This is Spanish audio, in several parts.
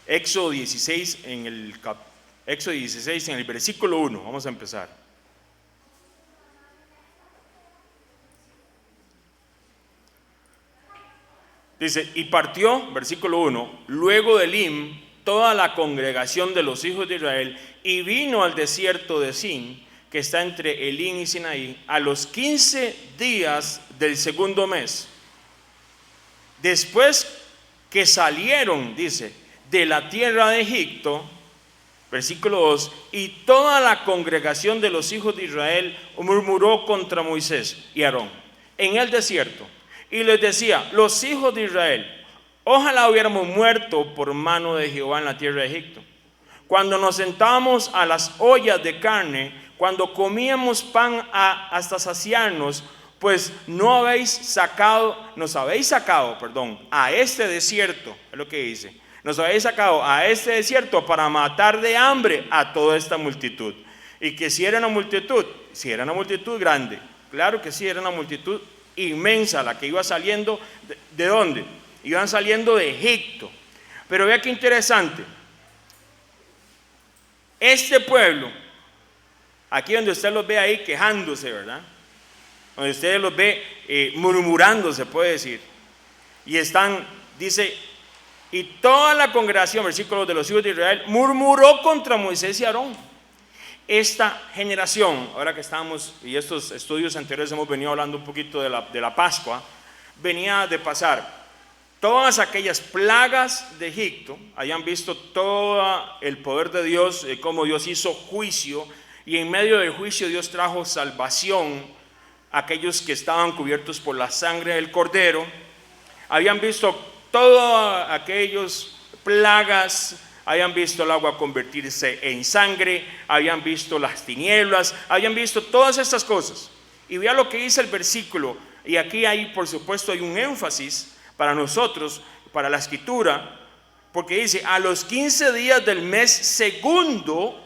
Éxodo 16 Éxodo 16 en el versículo 1, vamos a empezar. Dice, y partió, versículo 1, luego de Elim, toda la congregación de los hijos de Israel, y vino al desierto de Sin, que está entre Elim y Sinaí, a los 15 días del segundo mes. Después que salieron, dice, de la tierra de Egipto, versículo 2, y toda la congregación de los hijos de Israel murmuró contra Moisés y Aarón en el desierto, y les decía, los hijos de Israel, ojalá hubiéramos muerto por mano de Jehová en la tierra de Egipto, cuando nos sentábamos a las ollas de carne, cuando comíamos pan hasta saciarnos, pues nos habéis sacado a este desierto, es lo que dice, nos habéis sacado a este desierto para matar de hambre a toda esta multitud. Y que si era una multitud grande, claro que sí, era una multitud inmensa la que iba saliendo. ¿De dónde? Iban saliendo de Egipto. Pero vea qué interesante. Este pueblo, aquí donde usted los ve ahí quejándose, ¿verdad? Donde usted los ve murmurando, se puede decir. Y están, dice, y toda la congregación, versículos de los hijos de Israel, murmuró contra Moisés y Aarón. Esta generación, ahora que estamos, y estos estudios anteriores hemos venido hablando un poquito de la Pascua, venía de pasar todas aquellas plagas de Egipto, habían visto todo el poder de Dios, cómo Dios hizo juicio, y en medio del juicio Dios trajo salvación a aquellos que estaban cubiertos por la sangre del Cordero. Habían visto todas aquellas plagas, habían visto el agua convertirse en sangre, habían visto las tinieblas, habían visto todas estas cosas. Y vea lo que dice el versículo, y aquí hay, por supuesto, hay un énfasis para nosotros, para la escritura, porque dice, a los 15 días del mes segundo,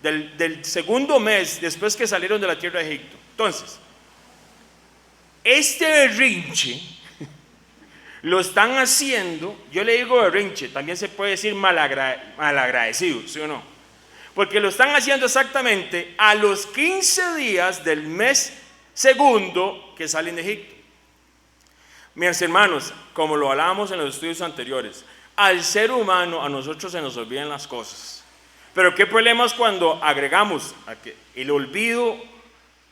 del segundo mes, después que salieron de la tierra de Egipto. Entonces, este berrinche lo están haciendo, yo le digo berrinche, también se puede decir malagradecido, ¿sí o no? Porque lo están haciendo exactamente a los 15 días del mes segundo que salen de Egipto. Mis hermanos, como lo hablábamos en los estudios anteriores, al ser humano a nosotros se nos olvidan las cosas. Pero qué problema es cuando agregamos el olvido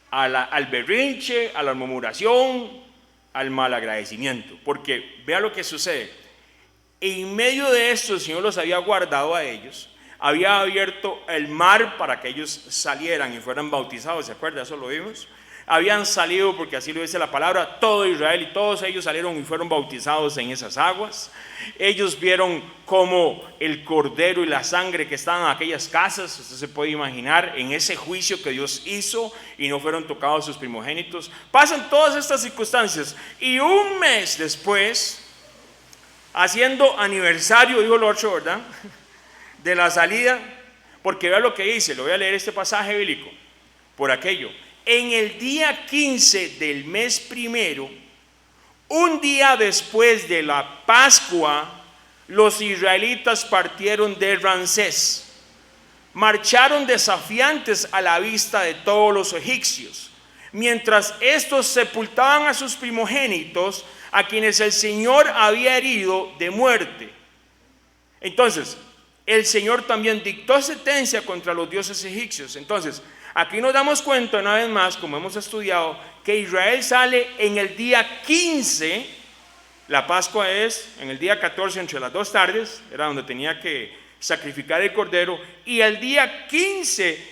al berrinche, a la murmuración, al malagradecimiento, porque vea lo que sucede. En medio de esto el Señor los había guardado a ellos, había abierto el mar para que ellos salieran y fueran bautizados, ¿se acuerda? Eso lo vimos. Habían salido, porque así lo dice la palabra, todo Israel, y todos ellos salieron y fueron bautizados en esas aguas. Ellos vieron cómo el cordero y la sangre que estaban en aquellas casas, usted se puede imaginar, en ese juicio que Dios hizo, y no fueron tocados sus primogénitos. Pasan todas estas circunstancias, y un mes después, haciendo aniversario, dijo el otro, ¿verdad?, de la salida, porque vea lo que dice, lo voy a leer este pasaje bíblico, por aquello. En el día 15 del mes primero, un día después de la Pascua, los israelitas partieron de Ramsés. Marcharon desafiantes a la vista de todos los egipcios, mientras estos sepultaban a sus primogénitos, a quienes el Señor había herido de muerte. Entonces, el Señor también dictó sentencia contra los dioses egipcios. Entonces, aquí nos damos cuenta una vez más, como hemos estudiado, que Israel sale en el día 15, la Pascua es en el día 14 entre las 2 tardes, era donde tenía que sacrificar el cordero, y el día 15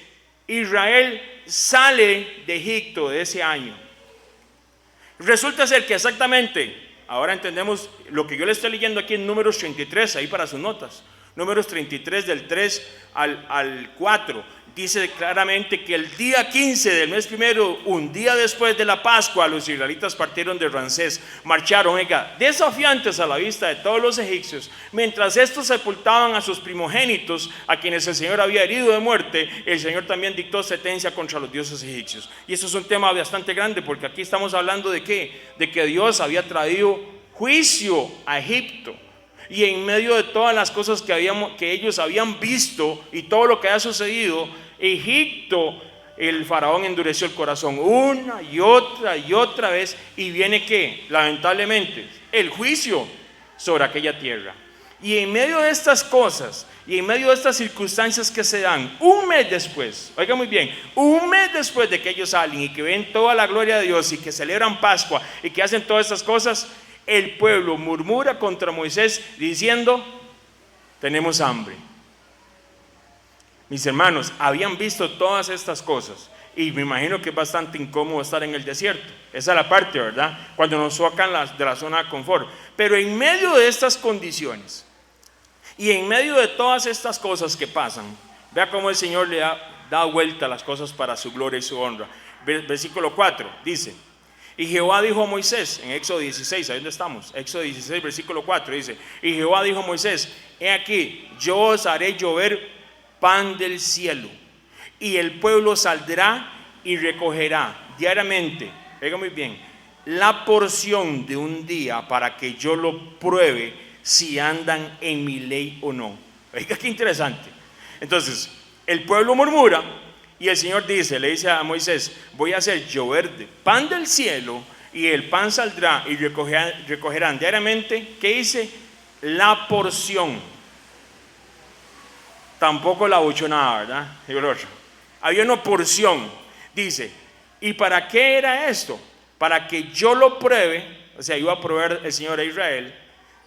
Israel sale de Egipto de ese año. Resulta ser que exactamente, ahora entendemos lo que yo le estoy leyendo aquí en Números 33, ahí para sus notas, Números 33 del 3 al 4, dice claramente que el día 15 del mes primero, un día después de la Pascua, los israelitas partieron de Ramsés, marcharon, desafiantes a la vista de todos los egipcios, mientras estos sepultaban a sus primogénitos, a quienes el Señor había herido de muerte. El Señor también dictó sentencia contra los dioses egipcios. Y eso es un tema bastante grande, porque aquí estamos hablando de ¿qué? De que Dios había traído juicio a Egipto. Y en medio de todas las cosas que ellos habían visto y todo lo que ha sucedido, Egipto, el faraón endureció el corazón una y otra vez. Y viene ¿qué? Lamentablemente, el juicio sobre aquella tierra. Y en medio de estas cosas, y en medio de estas circunstancias que se dan, un mes después, oiga muy bien, un mes después de que ellos salen y que ven toda la gloria de Dios y que celebran Pascua y que hacen todas estas cosas, el pueblo murmura contra Moisés diciendo: tenemos hambre. Mis hermanos, habían visto todas estas cosas y me imagino que es bastante incómodo estar en el desierto. Esa es la parte, ¿verdad? Cuando nos sacan de la zona de confort. Pero en medio de estas condiciones y en medio de todas estas cosas que pasan, vea cómo el Señor le da vuelta a las cosas para su gloria y su honra. Versículo 4 dice: y Jehová dijo a Moisés, en Éxodo 16, ¿ahí dónde estamos? Éxodo 16, versículo 4 dice: y Jehová dijo a Moisés: he aquí, yo os haré llover pan del cielo, y el pueblo saldrá y recogerá diariamente, oiga muy bien, la porción de un día para que yo lo pruebe si andan en mi ley o no. Oiga qué interesante. Entonces, el pueblo murmura. Y el Señor le dice a Moisés: voy a hacer llover de pan del cielo, y el pan saldrá y recogerán diariamente, ¿qué dice? La porción. Tampoco la buchonada, ¿verdad? Digo el otro. Había una porción. Dice: ¿y para qué era esto? Para que yo lo pruebe. O sea, iba a probar el Señor a Israel,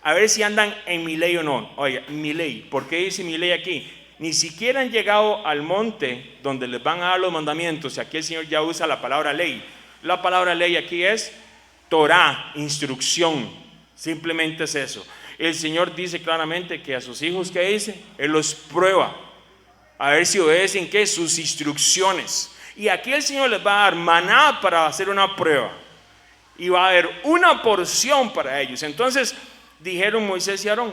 a ver si andan en mi ley o no. Oiga, mi ley. ¿Por qué dice mi ley aquí? Ni siquiera han llegado al monte donde les van a dar los mandamientos. Y aquí el Señor ya usa la palabra ley. La palabra ley aquí es Torah, instrucción. Simplemente es eso. El Señor dice claramente que a sus hijos, ¿qué dice? Él los prueba a ver si obedecen ¿qué? Sus instrucciones. Y aquí el Señor les va a dar maná para hacer una prueba. Y va a haber una porción para ellos. Entonces dijeron Moisés y Aarón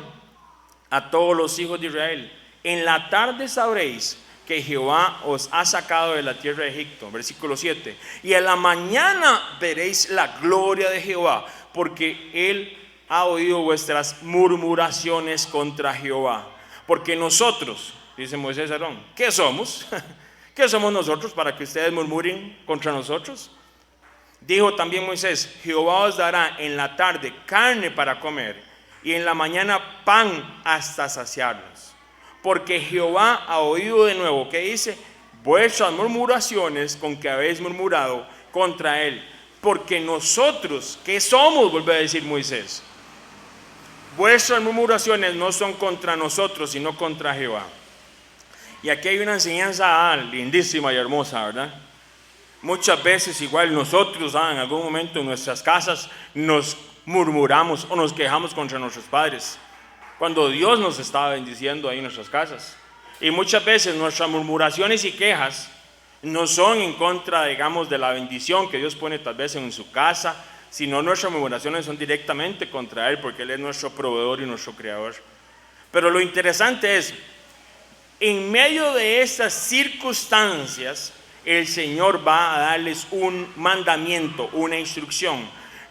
a todos los hijos de Israel: en la tarde sabréis que Jehová os ha sacado de la tierra de Egipto. Versículo 7. Y en la mañana veréis la gloria de Jehová, porque Él ha oído vuestras murmuraciones contra Jehová. Porque nosotros, dice Moisés a Aarón, ¿qué somos? ¿Qué somos nosotros para que ustedes murmuren contra nosotros? Dijo también Moisés: Jehová os dará en la tarde carne para comer, y en la mañana pan hasta saciarlos. Porque Jehová ha oído de nuevo, ¿qué dice? Vuestras murmuraciones con que habéis murmurado contra Él. Porque nosotros, ¿qué somos? Vuelve a decir Moisés. Vuestras murmuraciones no son contra nosotros, sino contra Jehová. Y aquí hay una enseñanza lindísima y hermosa, ¿verdad? Muchas veces igual nosotros en algún momento en nuestras casas nos murmuramos o nos quejamos contra nuestros padres, cuando Dios nos estaba bendiciendo ahí en nuestras casas. Y muchas veces nuestras murmuraciones y quejas no son en contra, digamos, de la bendición que Dios pone tal vez en su casa, sino nuestras murmuraciones son directamente contra Él, porque Él es nuestro proveedor y nuestro creador. Pero lo interesante es, en medio de estas circunstancias, el Señor va a darles un mandamiento, una instrucción.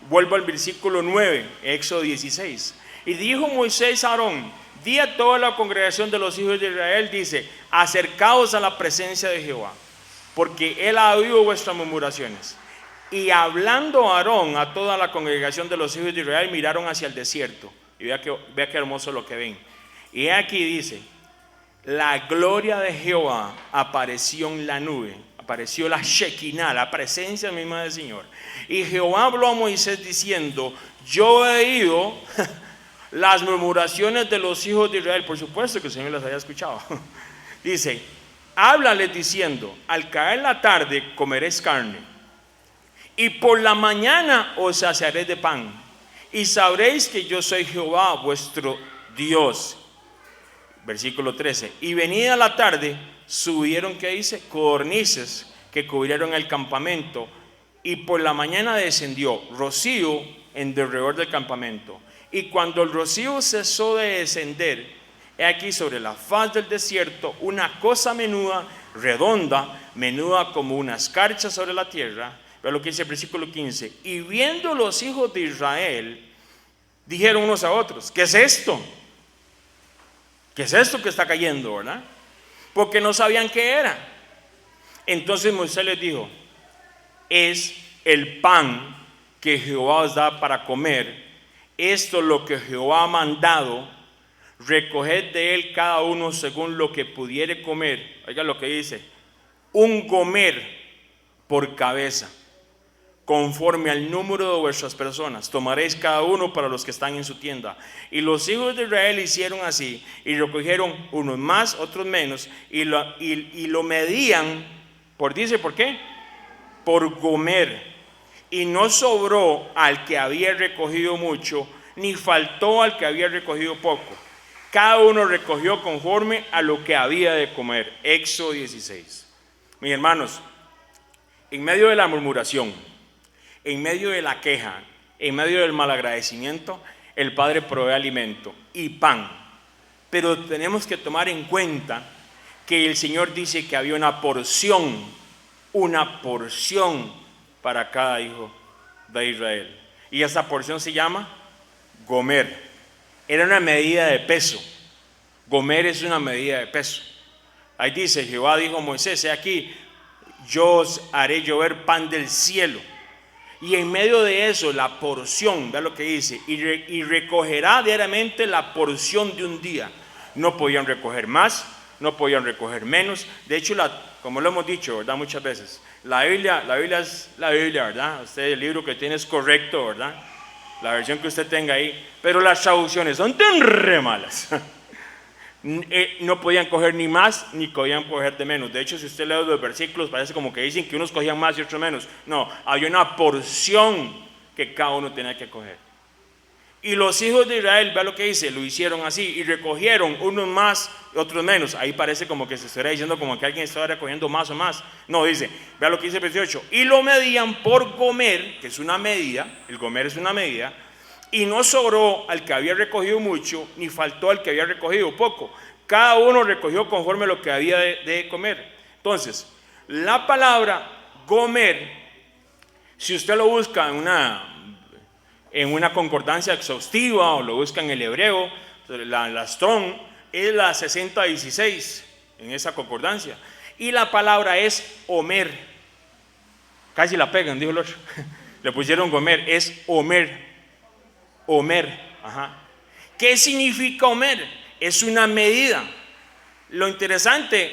Vuelvo al versículo 9, Éxodo 16. Y dijo Moisés a Aarón: di a toda la congregación de los hijos de Israel, dice: acercaos a la presencia de Jehová, porque Él ha oído vuestras murmuraciones. Y hablando Aarón a toda la congregación de los hijos de Israel, miraron hacia el desierto. Y vea qué hermoso lo que ven. Y aquí dice: la gloria de Jehová apareció en la nube. Apareció la Shekinah, la presencia misma del Señor. Y Jehová habló a Moisés diciendo: yo he oído las murmuraciones de los hijos de Israel. Por supuesto que el Señor las haya escuchado. Dice: háblales diciendo: al caer la tarde comeréis carne, y por la mañana os saciaré de pan, y sabréis que yo soy Jehová vuestro Dios. Versículo 13. Y venida la tarde subieron, ¿qué dice? Codornices que cubrieron el campamento, y por la mañana descendió rocío en derredor del campamento. Y cuando el rocío cesó de descender, he aquí sobre la faz del desierto una cosa menuda, redonda, menuda como una escarcha sobre la tierra. Ve lo que dice el versículo 15. Y viendo los hijos de Israel, dijeron unos a otros: ¿qué es esto? ¿Qué es esto que está cayendo, verdad? Porque no sabían qué era. Entonces Moisés les dijo: es el pan que Jehová os da para comer. Esto es lo que Jehová ha mandado. Recoged de él cada uno según lo que pudiere comer. Oiga lo que dice: un gomer por cabeza, conforme al número de vuestras personas. Tomaréis cada uno para los que están en su tienda. Y los hijos de Israel hicieron así, y recogieron unos más, otros menos, y lo medían por, dice, ¿por qué? Por gomer. Y no sobró al que había recogido mucho, ni faltó al que había recogido poco. Cada uno recogió conforme a lo que había de comer. Éxodo 16. Mis hermanos, en medio de la murmuración, en medio de la queja, en medio del malagradecimiento, el Padre provee alimento y pan. Pero tenemos que tomar en cuenta que el Señor dice que había una porción para cada hijo de Israel. Y esa porción se llama gomer. Era una medida de peso. Gomer es una medida de peso. Ahí dice: Jehová dijo a Moisés: he aquí, yo os haré llover pan del cielo. Y en medio de eso, la porción, vea lo que dice: y recogerá diariamente la porción de un día. No podían recoger más, no podían recoger menos. De hecho, como lo hemos dicho, ¿verdad? Muchas veces, la Biblia es la Biblia, ¿verdad? Usted, el libro que tiene es correcto, ¿verdad? La versión que usted tenga ahí. Pero las traducciones son tan re malas. No podían coger ni más ni podían coger de menos. De hecho, si usted lee los versículos, parece como que dicen que unos cogían más y otros menos. No, había una porción que cada uno tenía que coger. Y los hijos de Israel, vea lo que dice, lo hicieron así, y recogieron unos más y otros menos. Ahí parece como que se estuviera diciendo como que alguien estaba recogiendo más o más. No, dice, vea lo que dice el 18: y lo medían por gomer, que es una medida. El gomer es una medida. Y no sobró al que había recogido mucho, ni faltó al que había recogido poco. Cada uno recogió conforme a lo que había de comer. Entonces, la palabra gomer, si usted lo busca en una concordancia exhaustiva, o lo busca en el hebreo, la Strong, es la 6016 en esa concordancia. Y la palabra es omer. Casi la pegan, dijo el otro. Le pusieron gomer, es omer. Omer, ajá. ¿Qué significa omer? Es una medida. Lo interesante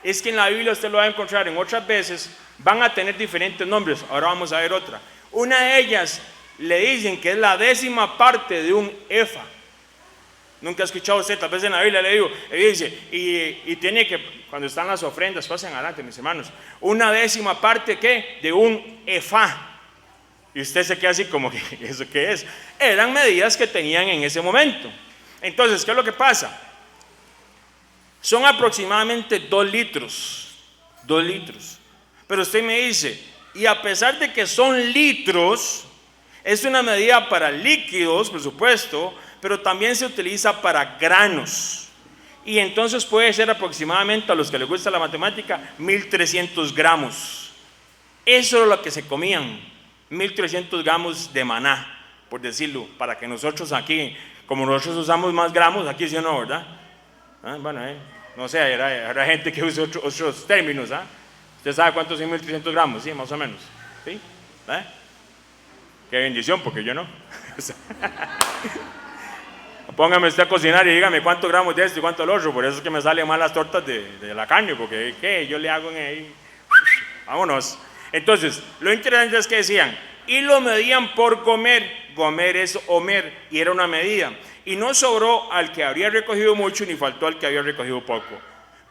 es que en la Biblia usted lo va a encontrar en otras veces, van a tener diferentes nombres. Ahora vamos a ver otra. Una de ellas le dicen que es la 10ª parte de un efa. Nunca ha escuchado usted, tal vez en la Biblia le digo, dice, y tiene que, cuando están las ofrendas, pasen adelante mis hermanos, una 10ª parte, ¿qué? De un efa. Y usted se queda así como que, ¿eso qué es? Eran medidas que tenían en ese momento. Entonces, ¿qué es lo que pasa? Son aproximadamente 2 litros. 2 litros. Pero usted me dice, y a pesar de que son litros, es una medida para líquidos, por supuesto, pero también se utiliza para granos. Y entonces puede ser aproximadamente, a los que les gusta la matemática, 1300 gramos. Eso es lo que se comían. 1300 gramos de maná, por decirlo, para que nosotros aquí, como nosotros usamos más gramos, aquí sí o no, ¿verdad? Bueno, no sé, habrá gente que usa otros términos, ¿ah? ¿Usted sabe cuántos son 1300 gramos? Sí, más o menos. ¿Sí? Qué bendición, porque yo no. Póngame usted a cocinar y dígame cuántos gramos de esto y cuánto del otro. Por eso es que me salen mal las tortas de la carne, porque ¿qué? Yo le hago en ahí. Vámonos. Entonces, lo interesante es que decían, y lo medían por gomer. Gomer es omer, y era una medida. Y no sobró al que habría recogido mucho, ni faltó al que había recogido poco.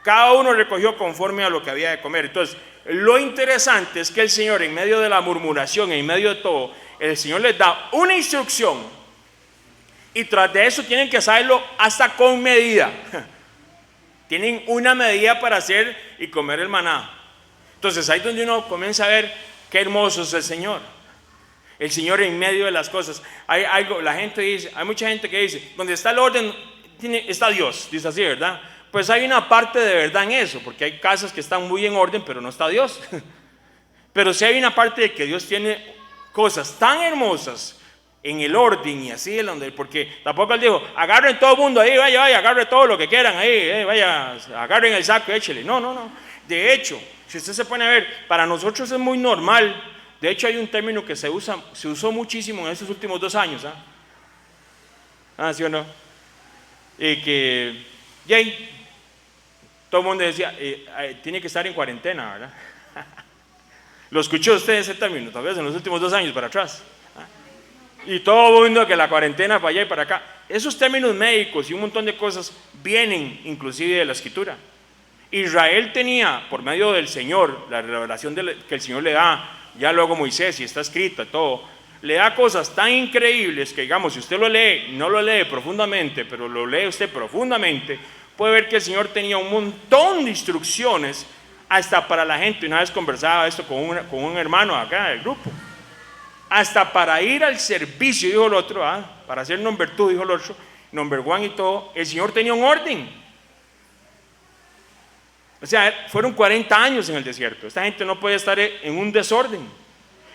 Cada uno recogió conforme a lo que había de comer. Entonces, lo interesante es que el Señor, en medio de la murmuración, en medio de todo, el Señor les da una instrucción, y tras de eso tienen que hacerlo hasta con medida. Tienen una medida para hacer y comer el maná. Entonces ahí es donde uno comienza a ver qué hermoso es el Señor. El Señor en medio de las cosas. Hay algo, la gente dice, hay mucha gente que dice, donde está el orden, está Dios, dice así, ¿verdad? Pues hay una parte de verdad en eso, porque hay casas que están muy en orden, pero no está Dios. Pero sí hay una parte de que Dios tiene cosas tan hermosas, en el orden y así, porque tampoco él dijo, agarren todo el mundo ahí, vaya, agarren todo lo que quieran ahí, vaya, agarren el saco y échele. No. De hecho, si usted se pone a ver, para nosotros es muy normal. De hecho, hay un término que se usó muchísimo en estos últimos 2 años. ¿Sí o no? Que todo el mundo decía, tiene que estar en cuarentena, ¿verdad? ¿Lo escuchó usted ese término? Tal vez en los últimos 2 años para atrás. Y todo el mundo que la cuarentena para allá y para acá. Esos términos médicos y un montón de cosas vienen inclusive de la Escritura. Israel tenía, por medio del Señor, la revelación que el Señor le da, ya luego Moisés, y está escrita todo, le da cosas tan increíbles que, digamos, si usted lo lee, no lo lee profundamente, pero lo lee usted profundamente, puede ver que el Señor tenía un montón de instrucciones hasta para la gente. Una vez conversaba esto con un hermano acá del grupo. Hasta para ir al servicio, dijo el otro, para hacer number 2, dijo el otro, number 1 y todo, el Señor tenía un orden. O sea, fueron 40 años en el desierto. Esta gente no puede estar en un desorden.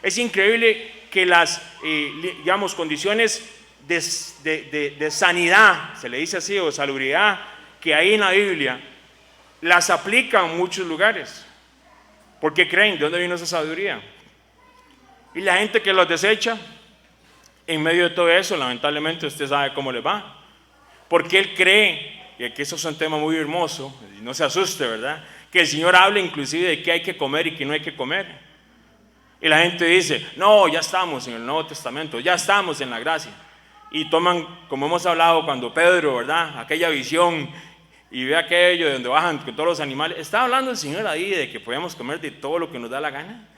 Es increíble que las, digamos, condiciones de sanidad, se le dice así, o salubridad, que hay en la Biblia, las aplican en muchos lugares. ¿Por qué creen? ¿De dónde vino esa sabiduría? Y la gente que los desecha, en medio de todo eso, lamentablemente usted sabe cómo les va. Porque él cree, y aquí eso es un tema muy hermoso, y no se asuste, ¿verdad? Que el Señor habla inclusive de qué hay que comer y qué no hay que comer. Y la gente dice, no, ya estamos en el Nuevo Testamento, ya estamos en la gracia. Y toman, como hemos hablado cuando Pedro, ¿verdad? Aquella visión, y ve aquello de donde bajan con todos los animales. Está hablando el Señor ahí de que podemos comer de todo lo que nos da la gana.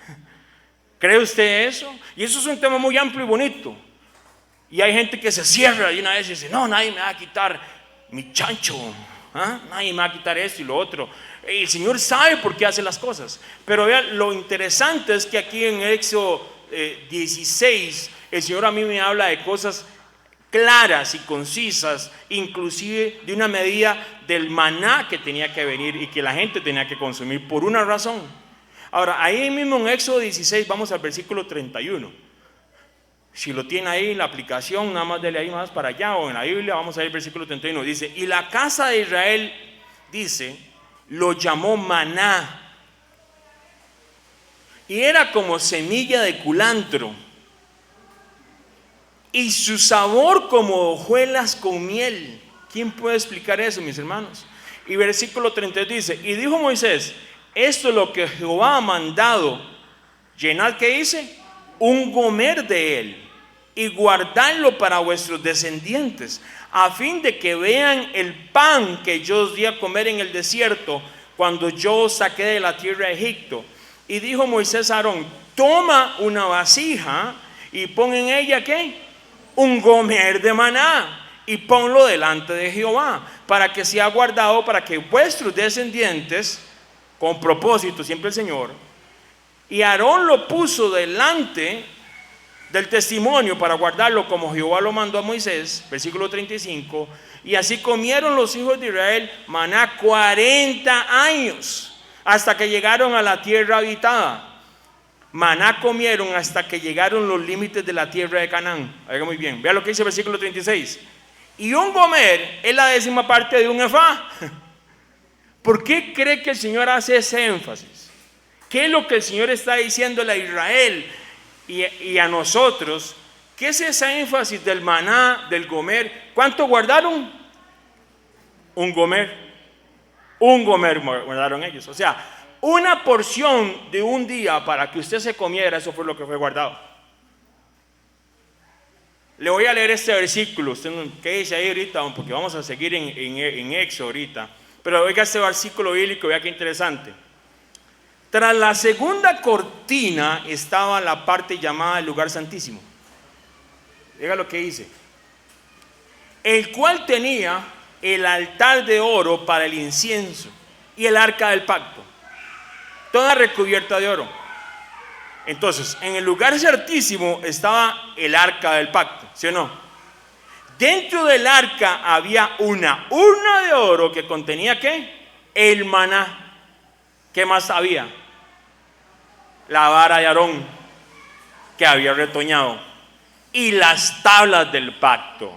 ¿Cree usted eso? Y eso es un tema muy amplio y bonito. Y hay gente que se cierra y una vez dice, no, nadie me va a quitar mi chancho, nadie me va a quitar esto y lo otro. El Señor sabe por qué hace las cosas. Pero vean, lo interesante es que aquí en Éxodo 16, el Señor a mí me habla de cosas claras y concisas, inclusive de una medida del maná que tenía que venir y que la gente tenía que consumir por una razón. Ahora, ahí mismo en Éxodo 16, vamos al versículo 31. Si lo tiene ahí en la aplicación, nada más dele ahí más para allá, o en la Biblia, vamos a ver el versículo 31. Dice, y la casa de Israel, dice, lo llamó maná. Y era como semilla de culantro. Y su sabor como hojuelas con miel. ¿Quién puede explicar eso, mis hermanos? Y versículo 32 dice, y dijo Moisés, esto es lo que Jehová ha mandado, llenad, ¿qué dice? Un gomer de él y guardadlo para vuestros descendientes, a fin de que vean el pan que yo os di a comer en el desierto, cuando yo os saqué de la tierra de Egipto. Y dijo Moisés a Aarón, toma una vasija y pon en ella, ¿qué? Un gomer de maná, y ponlo delante de Jehová, para que sea guardado, para que vuestros descendientes, con propósito, siempre el Señor. Y Aarón lo puso delante del testimonio para guardarlo como Jehová lo mandó a Moisés, versículo 35. Y así comieron los hijos de Israel maná 40 años, hasta que llegaron a la tierra habitada. Maná comieron hasta que llegaron los límites de la tierra de Canaán. Oiga muy bien, vea lo que dice el versículo 36. Y un gomer es la 10ª parte de un efá. ¿Por qué cree que el Señor hace ese énfasis? ¿Qué es lo que el Señor está diciéndole a Israel y a nosotros? ¿Qué es ese énfasis del maná, del gomer? ¿Cuánto guardaron? Un gomer. Un gomer guardaron ellos. O sea, una porción de un día para que usted se comiera, eso fue lo que fue guardado. Le voy a leer este versículo. Usted quédese ahí ahorita, porque vamos a seguir en Éxodo ahorita. Pero oiga este versículo bíblico, vea qué interesante. Tras la segunda cortina estaba la parte llamada el lugar santísimo. Oiga lo que dice. El cual tenía el altar de oro para el incienso y el arca del pacto, toda recubierta de oro. Entonces, en el lugar santísimo estaba el arca del pacto, ¿sí o no? Dentro del arca había una urna de oro que contenía ¿qué? El maná. ¿Qué más había? La vara de Aarón que había retoñado. y las tablas del pacto,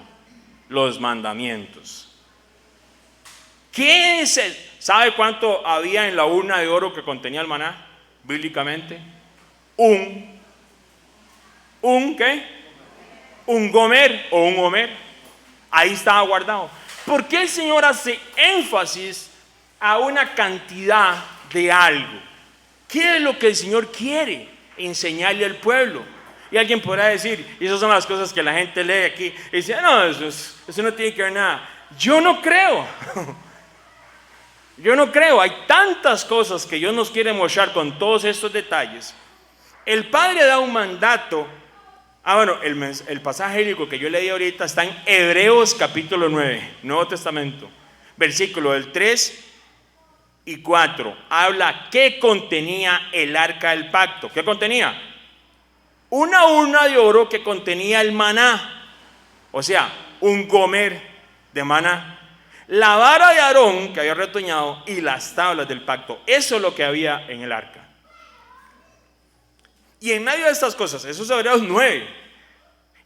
los mandamientos. ¿Qué es el? ¿Sabe cuánto había en la urna de oro que contenía el maná? Bíblicamente, ¿qué? Un gomer o un homer. Ahí estaba guardado. ¿Por qué el Señor hace énfasis a una cantidad de algo? ¿Qué es lo que el Señor quiere enseñarle al pueblo? Y alguien podrá decir, y esas son las cosas que la gente lee aquí, y dice, no, eso no tiene que ver nada. Yo no creo. Yo no creo. Hay tantas cosas que Dios nos quiere mostrar con todos estos detalles. El Padre da un mandato. El pasaje bíblico que yo leí ahorita está en Hebreos capítulo 9, Nuevo Testamento, versículo del 3 y 4. Habla qué contenía el arca del pacto. ¿Qué contenía? Una urna de oro que contenía el maná, o sea, un gomer de maná, la vara de Aarón que había retoñado y las tablas del pacto. Eso es lo que había en el arca. Y en medio de estas cosas, eso es Hebreos 9,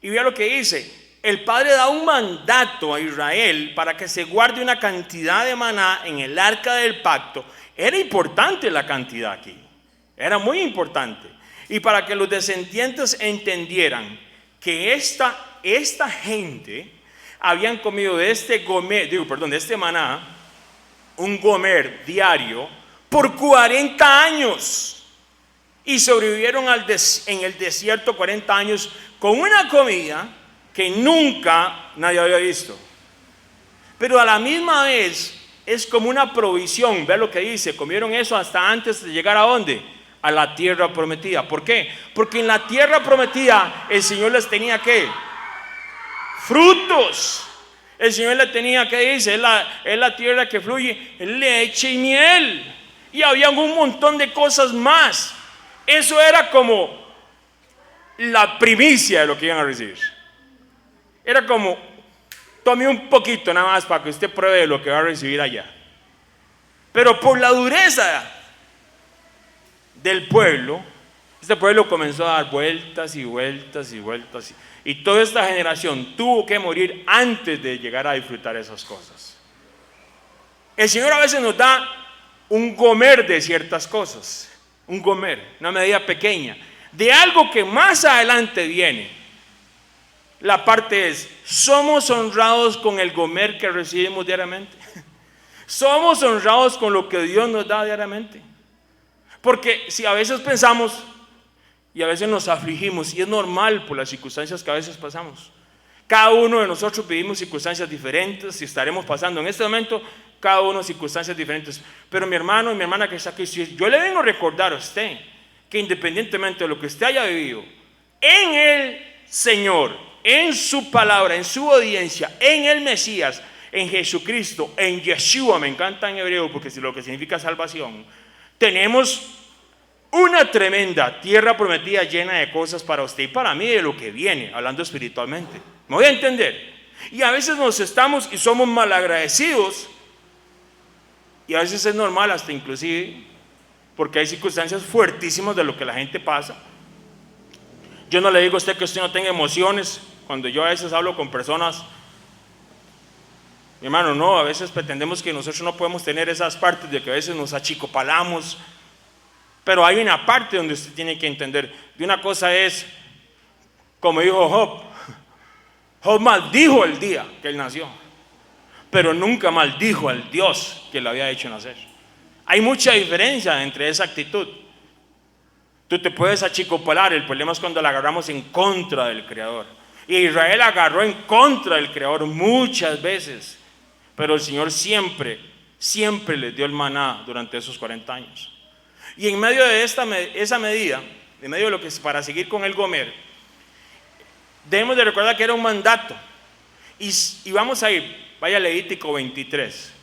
y vea lo que dice: el Padre da un mandato a Israel para que se guarde una cantidad de maná en el arca del pacto. Era importante la cantidad aquí, era muy importante. Y para que los descendientes entendieran que esta gente habían comido de este maná, un gomer diario, por 40 años. Y sobrevivieron en el desierto 40 años con una comida que nunca nadie había visto. Pero a la misma vez es como una provisión. Ve lo que dice: comieron eso hasta antes de llegar ¿a dónde? A la tierra prometida. ¿Por qué? Porque en la tierra prometida el Señor les tenía ¿qué? Frutos. El Señor le tenía, ¿qué dice? Es la tierra que fluye leche y miel. Y había un montón de cosas más. Eso era como la primicia de lo que iban a recibir. Era como, tome un poquito nada más para que usted pruebe lo que va a recibir allá. Pero por la dureza del pueblo, este pueblo comenzó a dar vueltas y vueltas y vueltas. Y toda esta generación tuvo que morir antes de llegar a disfrutar esas cosas. El Señor a veces nos da un gomer de ciertas cosas. Un gomer, una medida pequeña de algo que más adelante viene. La parte es: ¿somos honrados con el gomer que recibimos diariamente? ¿Somos honrados con lo que Dios nos da diariamente? Porque si a veces pensamos y a veces nos afligimos, y es normal por las circunstancias que a veces pasamos. Cada uno de nosotros vivimos circunstancias diferentes y estaremos pasando en este momento cada uno circunstancias diferentes. Pero mi hermano y mi hermana que está aquí, yo le vengo a recordar a usted que independientemente de lo que usted haya vivido, en el Señor, en su palabra, en su obediencia, en el Mesías, en Jesucristo, en Yeshua, me encanta en hebreo porque es lo que significa salvación, tenemos una tremenda tierra prometida llena de cosas para usted y para mí de lo que viene, hablando espiritualmente. ¿Me voy a entender? Y a veces nos estamos y somos malagradecidos. Y a veces es normal hasta inclusive, porque hay circunstancias fuertísimas de lo que la gente pasa. Yo no le digo a usted que usted no tenga emociones. Cuando yo a veces hablo con personas, mi hermano, no, a veces pretendemos que nosotros no podemos tener esas partes de que a veces nos achicopalamos. Pero hay una parte donde usted tiene que entender. De una cosa es, como dijo Job maldijo el día que él nació, pero nunca maldijo al Dios que lo había hecho nacer. Hay mucha diferencia entre esa actitud. Tú te puedes achicopalar, el problema es cuando la agarramos en contra del Creador. Y Israel agarró en contra del Creador muchas veces, pero el Señor siempre les dio el maná durante esos 40 años. Y en medio de esa medida, en medio de lo que es para seguir con el gomer, debemos de recordar que era un mandato. Y vamos a ir, vaya a Levítico 23.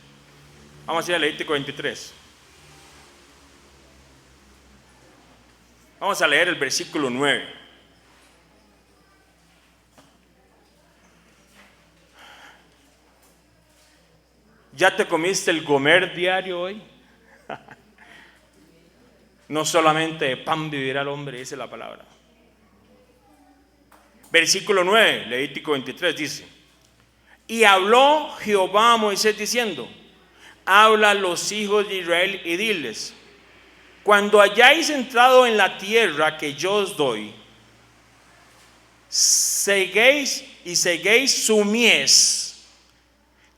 Vamos a ir a Levítico 23. Vamos a leer el versículo 9. ¿Ya te comiste el gomer diario hoy? No solamente de pan vivirá el hombre, dice la palabra. Versículo 9, Levítico 23 dice: y habló Jehová a Moisés diciendo: habla a los hijos de Israel y diles: cuando hayáis entrado en la tierra que yo os doy, seguéis su mies,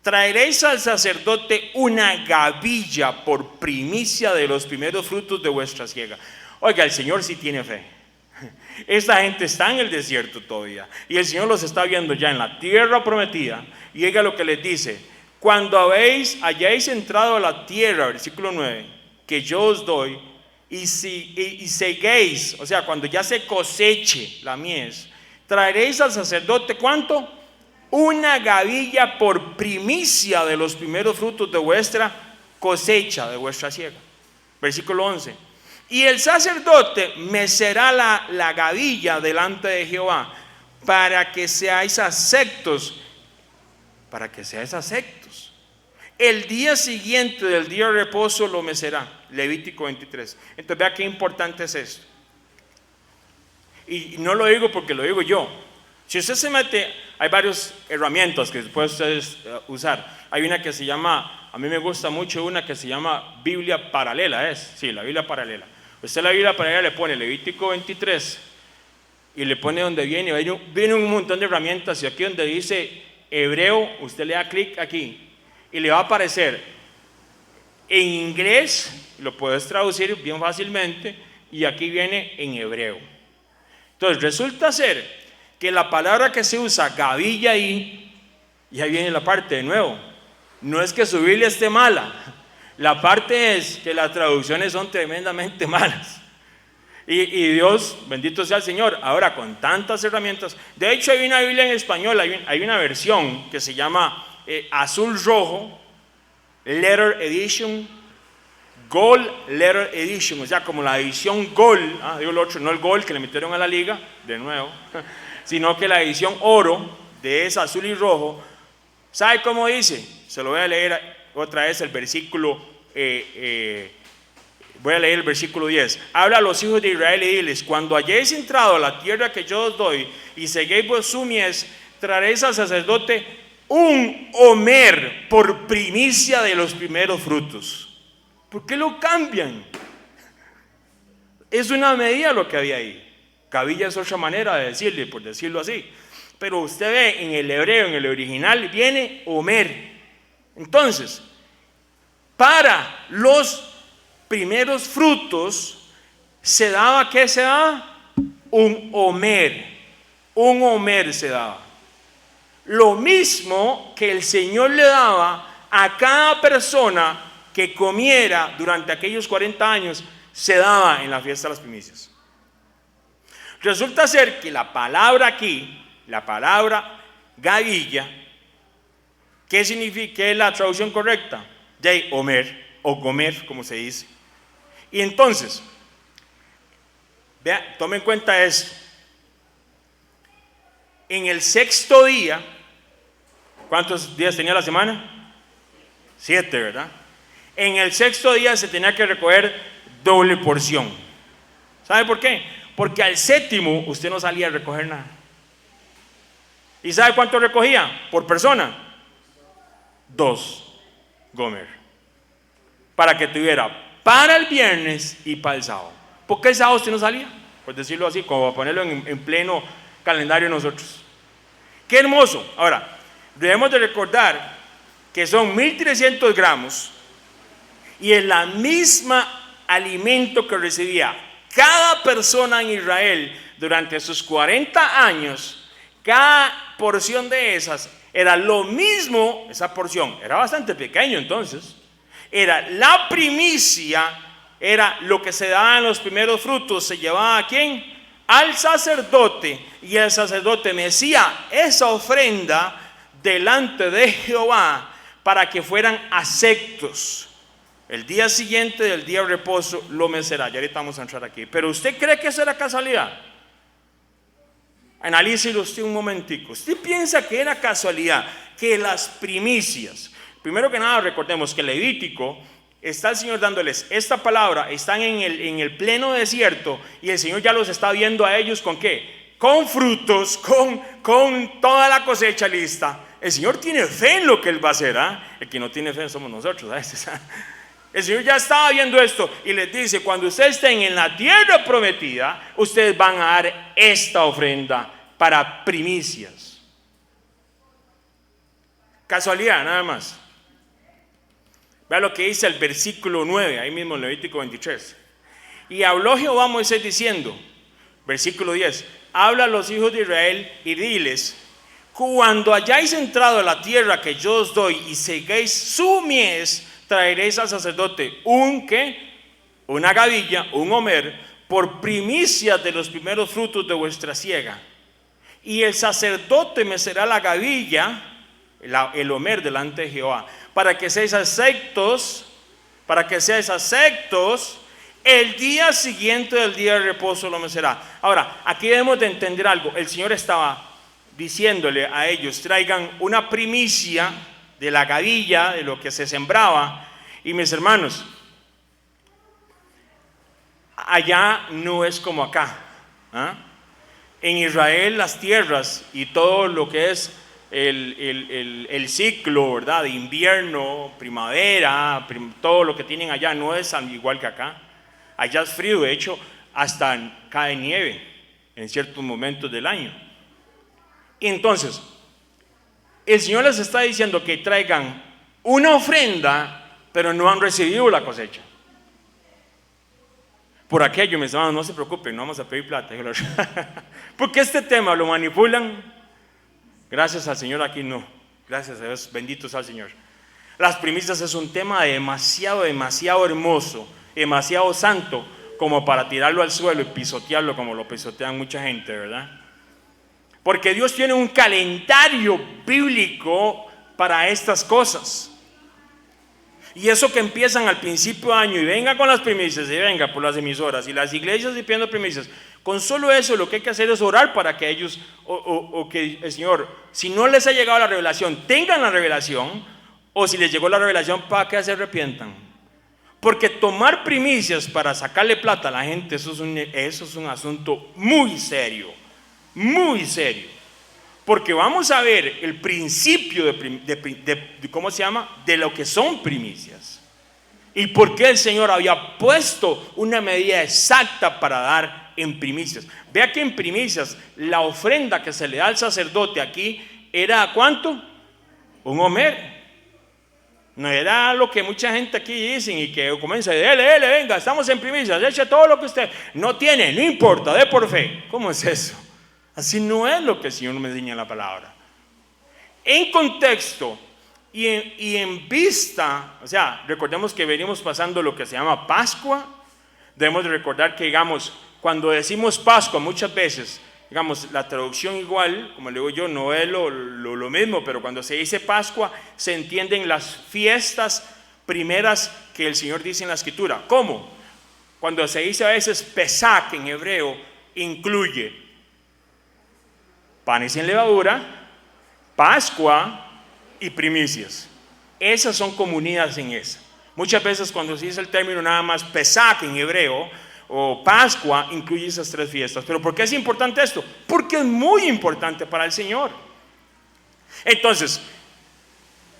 traeréis al sacerdote una gavilla por primicia de los primeros frutos de vuestra siega. Oiga, el Señor sí tiene fe. Esta gente está en el desierto todavía y el Señor los está viendo ya en la tierra prometida. Y oiga lo que les dice: cuando hayáis entrado a la tierra, versículo 9, que yo os doy, y seguéis, o sea, cuando ya se coseche la mies, traeréis al sacerdote, ¿cuánto? Una gavilla por primicia de los primeros frutos de vuestra cosecha, de vuestra siega. Versículo 11: y el sacerdote mecerá la gavilla delante de Jehová, para que seáis aceptos. El día siguiente del día de reposo lo mecerá. Levítico 23. Entonces vea qué importante es esto. Y no lo digo porque lo digo yo. Si usted se mete, hay varias herramientas que pueden ustedes usar. Hay una que se llama, a mí me gusta mucho una que se llama Biblia paralela. Sí, la Biblia paralela. Usted la Biblia paralela le pone Levítico 23 y le pone donde viene un montón de herramientas, y aquí donde dice hebreo, usted le da clic aquí y le va a aparecer en inglés, lo puedes traducir bien fácilmente, y aquí viene en hebreo. Entonces resulta ser que la palabra que se usa, gavilla, ahí, y ahí viene la parte de nuevo. No es que su Biblia esté mala, la parte es que las traducciones son tremendamente malas. Y Dios, bendito sea el Señor, ahora con tantas herramientas. De hecho hay una Biblia en español, hay una versión que se llama azul rojo, Letter Edition, Gold Letter Edition, o sea, como la edición Gold, digo el otro, no el Gold que le metieron a la liga, de nuevo, sino que la edición oro de esa azul y rojo. ¿Sabe cómo dice? Se lo voy a leer otra vez el versículo, voy a leer el versículo 10. Habla a los hijos de Israel y diles: cuando hayáis entrado a la tierra que yo os doy y seguéis vuestra mies, traeréis al sacerdote un homer por primicia de los primeros frutos. ¿Por qué lo cambian? Es una medida lo que había ahí. Gavilla es otra manera de decirle, por decirlo así. Pero usted ve en el hebreo, en el original, viene homer. Entonces, para los primeros frutos se daba, ¿qué se daba? Un homer se daba. Lo mismo que el Señor le daba a cada persona que comiera durante aquellos 40 años, se daba en la fiesta de las primicias. Resulta ser que la palabra aquí, la palabra gavilla, ¿qué significa? ¿Qué es la traducción correcta? De homer o gomer, como se dice. Y entonces, vea, tome en cuenta esto. En el sexto día, ¿cuántos días tenía la semana? 7, ¿verdad? En el sexto día se tenía que recoger doble porción. ¿Sabe por qué? Porque al séptimo usted no salía a recoger nada. ¿Y sabe cuánto recogía por persona? 2 gomer. Para que tuviera para el viernes y para el sábado. ¿Por qué el sábado usted no salía? Por decirlo así, como para ponerlo en pleno calendario nosotros. ¡Qué hermoso! Ahora, debemos de recordar que son 1300 gramos y es la misma alimento que recibía cada persona en Israel durante sus 40 años. Cada porción de esas era lo mismo, esa porción era bastante pequeño entonces, era la primicia, era lo que se daba en los primeros frutos, se llevaba ¿a quién? Al sacerdote, y el sacerdote mecía esa ofrenda delante de Jehová para que fueran aceptos. El día siguiente del día de reposo lo mecerá. Ya ahorita vamos a entrar aquí. Pero ¿usted cree que eso era casualidad? Analícelo usted un momentico. ¿Usted piensa que era casualidad que las primicias? Primero que nada, recordemos que Levítico está el Señor dándoles esta palabra. Están en el pleno desierto y el Señor ya los está viendo a ellos ¿con qué? con frutos, con toda la cosecha lista. El Señor tiene fe en lo que Él va a hacer. El que no tiene fe somos nosotros. El Señor ya estaba viendo esto y les dice: cuando ustedes estén en la tierra prometida, ustedes van a dar esta ofrenda para primicias. Casualidad, nada más. Vea lo que dice el versículo 9, ahí mismo en Levítico 23. Y habló Jehová a Moisés diciendo, versículo 10: habla a los hijos de Israel y diles: cuando hayáis entrado a la tierra que yo os doy y segáis su mies, traeréis al sacerdote una gavilla, un homer, por primicia de los primeros frutos de vuestra siega. Y el sacerdote mecerá la gavilla, el homer, delante de Jehová, para que seáis aceptos, el día siguiente del día de reposo lo mecerá. Ahora, aquí debemos de entender algo. El Señor estaba diciéndole a ellos: traigan una primicia de la gavilla, de lo que se sembraba. Y mis hermanos, allá no es como acá. En Israel las tierras y todo lo que es el ciclo, ¿verdad?, de invierno, primavera, todo lo que tienen allá no es igual que acá. Allá es frío, de hecho hasta cae nieve en ciertos momentos del año. Y entonces el Señor les está diciendo que traigan una ofrenda, pero no han recibido la cosecha. Por aquello, mis hermanos, no se preocupen, no vamos a pedir plata. Porque este tema lo manipulan. Gracias al Señor aquí no. Gracias a Dios, bendito sea el Señor. Las primicias es un tema demasiado hermoso, demasiado santo, como para tirarlo al suelo y pisotearlo como lo pisotean mucha gente, ¿verdad? Porque Dios tiene un calendario bíblico para estas cosas. Y eso que empiezan al principio de año y venga con las primicias y venga por las emisoras y las iglesias y pidiendo primicias, con solo eso lo que hay que hacer es orar para que ellos, o que el Señor, si no les ha llegado la revelación, tengan la revelación, o si les llegó la revelación, para que se arrepientan. Porque tomar primicias para sacarle plata a la gente, eso es un asunto muy serio, muy serio. Porque vamos a ver el principio de ¿cómo se llama?, de lo que son primicias. Y por qué el Señor había puesto una medida exacta para dar en primicias. Vea que en primicias la ofrenda que se le da al sacerdote aquí era ¿cuánto? Un homer. No era lo que mucha gente aquí dicen y que comienza a decir: dele, venga, estamos en primicias, eche todo lo que usted no tiene, no importa, dé por fe. ¿Cómo es eso? Así no es lo que el Señor me enseña en la palabra. En contexto y en vista, o sea, recordemos que venimos pasando lo que se llama Pascua. Debemos de recordar que, digamos, cuando decimos Pascua muchas veces, digamos, la traducción igual, como le digo yo, no es lo mismo, pero cuando se dice Pascua se entienden las fiestas primeras que el Señor dice en la Escritura. ¿Cómo? Cuando se dice a veces Pesach en hebreo, incluye panes sin levadura, Pascua y primicias. Esas son comunidas en esa. Muchas veces cuando se dice el término nada más Pesach en hebreo o Pascua, incluye esas tres fiestas. ¿Pero por qué es importante esto? Porque es muy importante para el Señor. Entonces,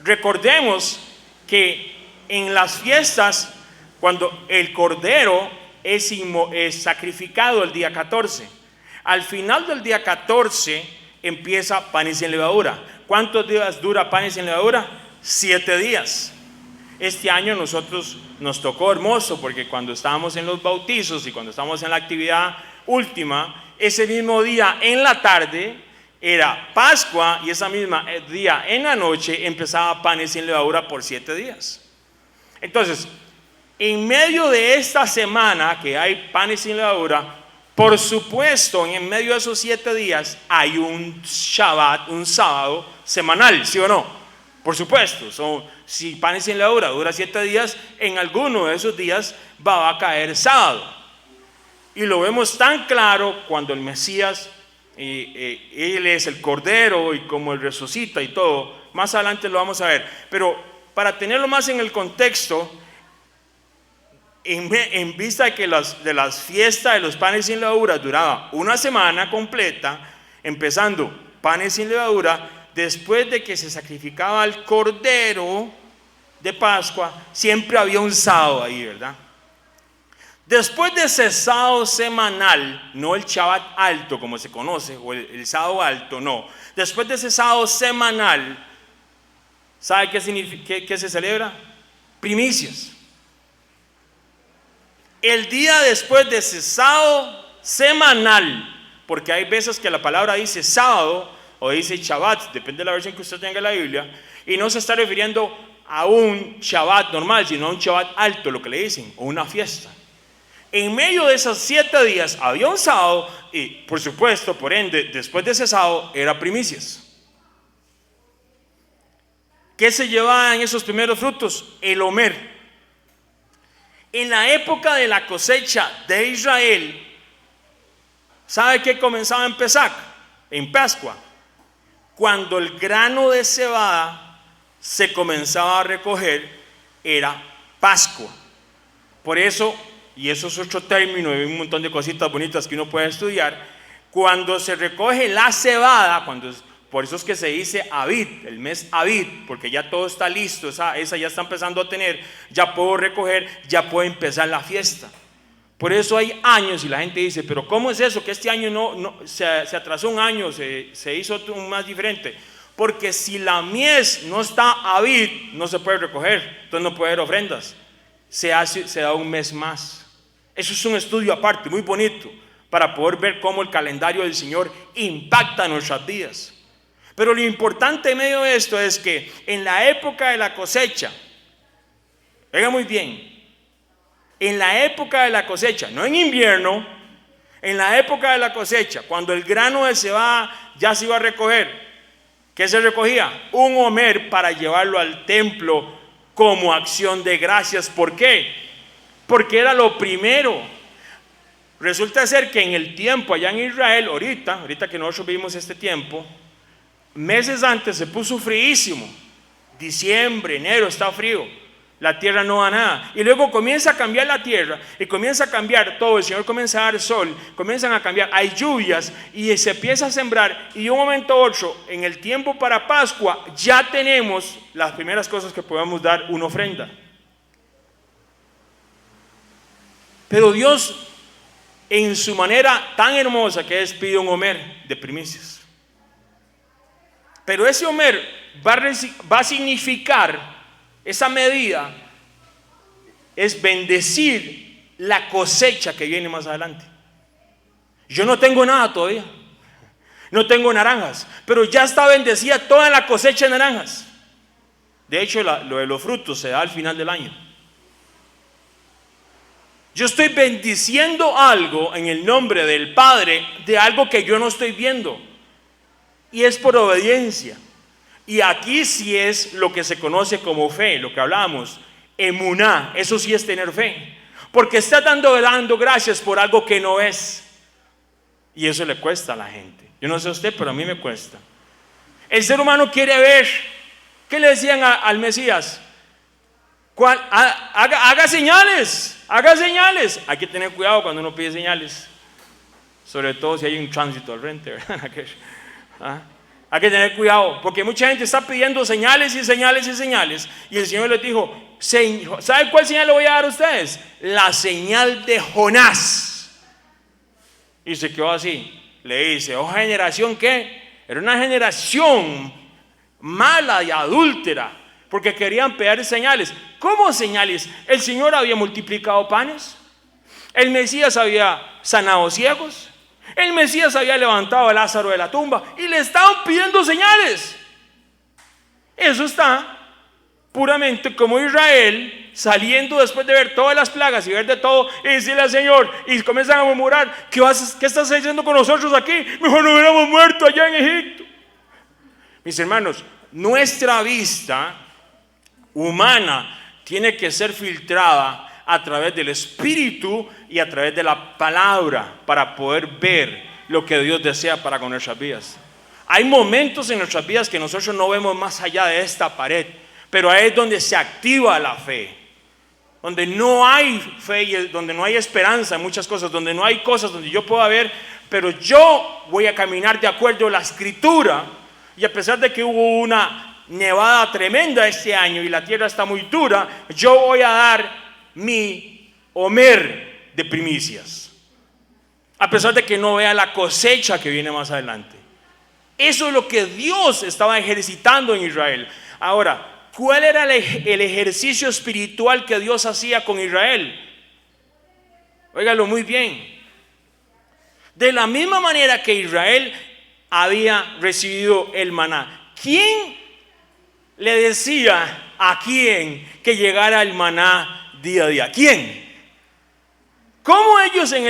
recordemos que en las fiestas, cuando el cordero es sacrificado el día 14, al final del día 14 empieza panes sin levadura. ¿Cuántos días dura panes sin levadura? 7 días. Este año nosotros nos tocó hermoso, porque cuando estábamos en los bautizos y cuando estábamos en la actividad última, ese mismo día en la tarde era Pascua y ese mismo día en la noche empezaba panes sin levadura por 7 días. Entonces, en medio de esta semana que hay panes sin levadura, por supuesto, en medio de esos 7 días hay un Shabbat, un sábado semanal, ¿sí o no? Por supuesto, si panes sin levadura dura 7 días, en alguno de esos días va a caer sábado. Y lo vemos tan claro cuando el Mesías, Él es el Cordero y como Él resucita y todo. Más adelante lo vamos a ver. Pero para tenerlo más en el contexto, en vista de que de las fiestas de los panes sin levadura duraba una semana completa, empezando panes sin levadura, después de que se sacrificaba el cordero de Pascua, siempre había un sábado ahí, ¿verdad? Después de ese sábado semanal, no el Shabbat alto como se conoce, o el sábado alto, no. Después de ese sábado semanal, ¿sabe qué significa, qué se celebra? Primicias. El día después de ese sábado semanal, porque hay veces que la palabra dice sábado o dice Shabbat, depende de la versión que usted tenga en la Biblia, y no se está refiriendo a un Shabbat normal, sino a un Shabbat alto, lo que le dicen, o una fiesta. En medio de esos 7 días había un sábado y, por supuesto, por ende, después de ese sábado era primicias. ¿Qué se llevaba en esos primeros frutos? El Omer. En la época de la cosecha de Israel, ¿sabe qué comenzaba en Pesach? En Pascua. Cuando el grano de cebada se comenzaba a recoger, era Pascua. Por eso, y eso es otro término, hay un montón de cositas bonitas que uno puede estudiar, cuando se recoge la cebada, por eso es que se dice Abid, el mes Abid, porque ya todo está listo, esa ya está empezando a tener, ya puedo recoger, ya puede empezar la fiesta. Por eso hay años y la gente dice, pero ¿cómo es eso? Que este año se atrasó un año, se hizo un más diferente. Porque si la mies no está Abid, no se puede recoger, entonces no puede haber ofrendas. Se da un mes más. Eso es un estudio aparte, muy bonito, para poder ver cómo el calendario del Señor impacta nuestras vidas. Pero lo importante en medio de esto es que en la época de la cosecha, oiga muy bien, en la época de la cosecha, no en invierno, en la época de la cosecha, cuando el grano de cebada ya se iba a recoger, ¿qué se recogía? Un omer para llevarlo al templo como acción de gracias. ¿Por qué? Porque era lo primero. Resulta ser que en el tiempo allá en Israel, ahorita que nosotros vivimos este tiempo, meses antes se puso fríísimo. Diciembre, enero está frío. La tierra no da nada. Y luego comienza a cambiar la tierra y comienza a cambiar todo. El Señor comienza a dar sol, comienzan a cambiar, hay lluvias y se empieza a sembrar. Y de un momento a otro, en el tiempo para Pascua, ya tenemos las primeras cosas que podemos dar una ofrenda. Pero Dios, en su manera tan hermosa que es, pide un omer de primicias. Pero ese omer va a significar, esa medida es bendecir la cosecha que viene más adelante. Yo no tengo nada todavía, no tengo naranjas, pero ya está bendecida toda la cosecha de naranjas. De hecho, lo de los frutos se da al final del año. Yo estoy bendiciendo algo en el nombre del Padre de algo que yo no estoy viendo, y es por obediencia. Y aquí sí es lo que se conoce como fe, lo que hablábamos, emuná, eso sí es tener fe, porque está dando gracias por algo que no es, y eso le cuesta a la gente. Yo no sé a usted, pero a mí me cuesta. El ser humano quiere ver. ¿Qué le decían al Mesías? Haga señales, haga señales. Hay que tener cuidado cuando uno pide señales, sobre todo si hay un tránsito al frente, ¿verdad? Hay que tener cuidado, porque mucha gente está pidiendo señales y señales y señales. Y el Señor les dijo, ¿sabe cuál señal le voy a dar a ustedes? La señal de Jonás. Y se quedó así. Le dice, ¿oh generación qué? Era una generación mala y adúltera, porque querían pedir señales. ¿Cómo señales? El Señor había multiplicado panes. El Mesías había sanado ciegos. El Mesías había levantado a Lázaro de la tumba y le estaban pidiendo señales. Eso está puramente como Israel saliendo después de ver todas las plagas y ver de todo y decirle al Señor, y comienzan a murmurar, ¿qué estás haciendo con nosotros aquí? Mejor no hubiéramos muerto allá en Egipto. Mis hermanos, nuestra vista humana tiene que ser filtrada a través del Espíritu y a través de la palabra para poder ver lo que Dios desea para con nuestras vidas. Hay momentos en nuestras vidas que nosotros no vemos más allá de esta pared, pero ahí es donde se activa la fe. donde no hay fe y donde no hay esperanza en muchas cosas, donde no hay cosas donde yo pueda ver, pero yo voy a caminar de acuerdo a la Escritura. Y a pesar de que hubo una nevada tremenda este año y la tierra está muy dura, yo voy a dar mi homer de primicias, a pesar de que no vea la cosecha que viene más adelante. Eso es lo que Dios estaba ejercitando en Israel. Ahora, ¿cuál era el ejercicio espiritual que Dios hacía con Israel? Óigalo muy bien. De la misma manera que Israel había recibido el maná, ¿quién le decía a quién que llegara el maná día a día? ¿Quién? ¿Cómo ellos en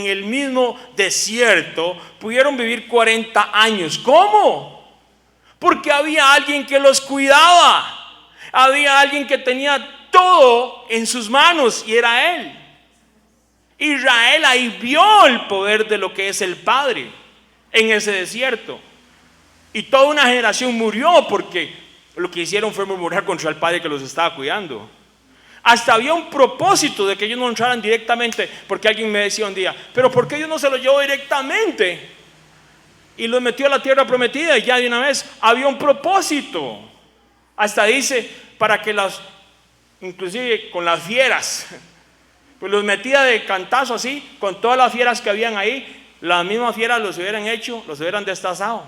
el mismo desierto pudieron vivir 40 años? ¿Cómo? Porque había alguien que los cuidaba. Había alguien que tenía todo en sus manos y era Él. Israel ahí vio el poder de lo que es el Padre en ese desierto. Y toda una generación murió porque lo que hicieron fue murmurar contra el Padre que los estaba cuidando. Hasta había un propósito de que ellos no entraran directamente, porque alguien me decía un día, pero ¿por qué Dios no se los llevó directamente y los metió a la tierra prometida? Y ya de una vez había un propósito. Hasta dice, para que inclusive con las fieras, pues los metía de cantazo así, con todas las fieras que habían ahí, las mismas fieras los hubieran hecho, los hubieran destazado.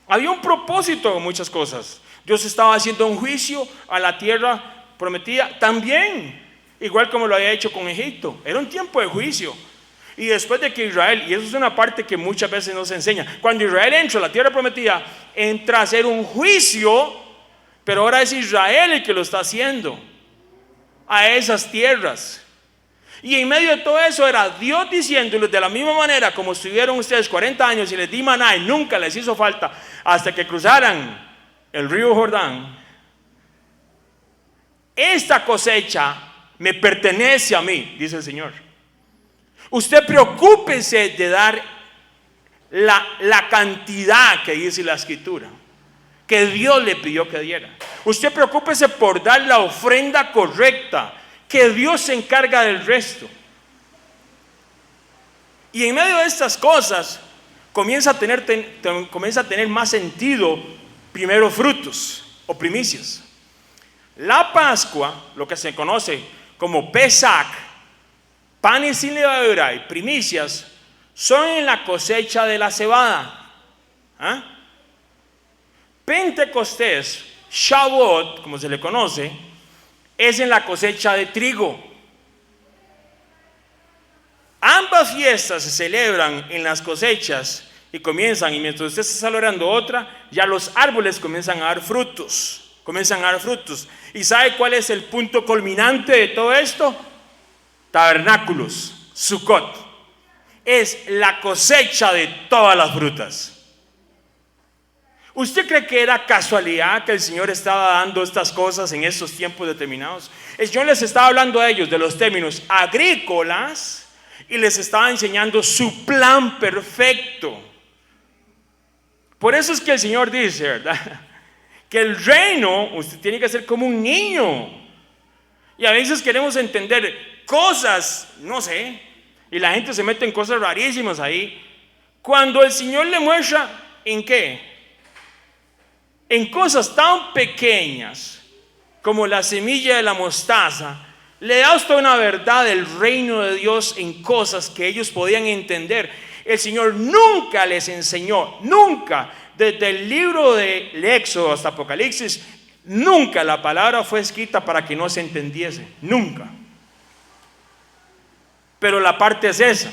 Había un propósito en muchas cosas. Dios estaba haciendo un juicio a la tierra prometida también, igual como lo había hecho con Egipto. Era un tiempo de juicio. Y después de que Israel, y eso es una parte que muchas veces no se enseña, cuando Israel entra a la tierra prometida, entra a hacer un juicio, pero ahora es Israel el que lo está haciendo a esas tierras. Y en medio de todo eso era Dios diciéndoles, de la misma manera como estuvieron ustedes 40 años y les di maná y nunca les hizo falta hasta que cruzaran el río Jordán, esta cosecha me pertenece a mí, dice el Señor. Usted preocúpese de dar la cantidad que dice la Escritura, que Dios le pidió que diera. Usted preocúpese por dar la ofrenda correcta, que Dios se encarga del resto. Y en medio de estas cosas comienza a tener más sentido primero frutos o primicias. La Pascua, lo que se conoce como Pesach, panes sin levadura y primicias, son en la cosecha de la cebada. Pentecostés, Shavuot, como se le conoce, es en la cosecha de trigo. Ambas fiestas se celebran en las cosechas y comienzan, y mientras usted está celebrando otra, ya los árboles comienzan a dar frutos. ¿Y sabe cuál es el punto culminante de todo esto? Tabernáculos, Sukkot. Es la cosecha de todas las frutas. ¿Usted cree que era casualidad que el Señor estaba dando estas cosas en estos tiempos determinados? El Señor les estaba hablando a ellos de los términos agrícolas y les estaba enseñando su plan perfecto. Por eso es que el Señor dice, ¿verdad?, que el reino, usted tiene que ser como un niño. Y a veces queremos entender cosas, no sé, y la gente se mete en cosas rarísimas ahí, cuando el Señor le muestra, ¿en qué? En cosas tan pequeñas como la semilla de la mostaza, le da usted una verdad del reino de Dios en cosas que ellos podían entender. El Señor nunca les enseñó, nunca, desde el libro de Éxodo hasta Apocalipsis, nunca la palabra fue escrita para que no se entendiese, nunca. Pero la parte es esa.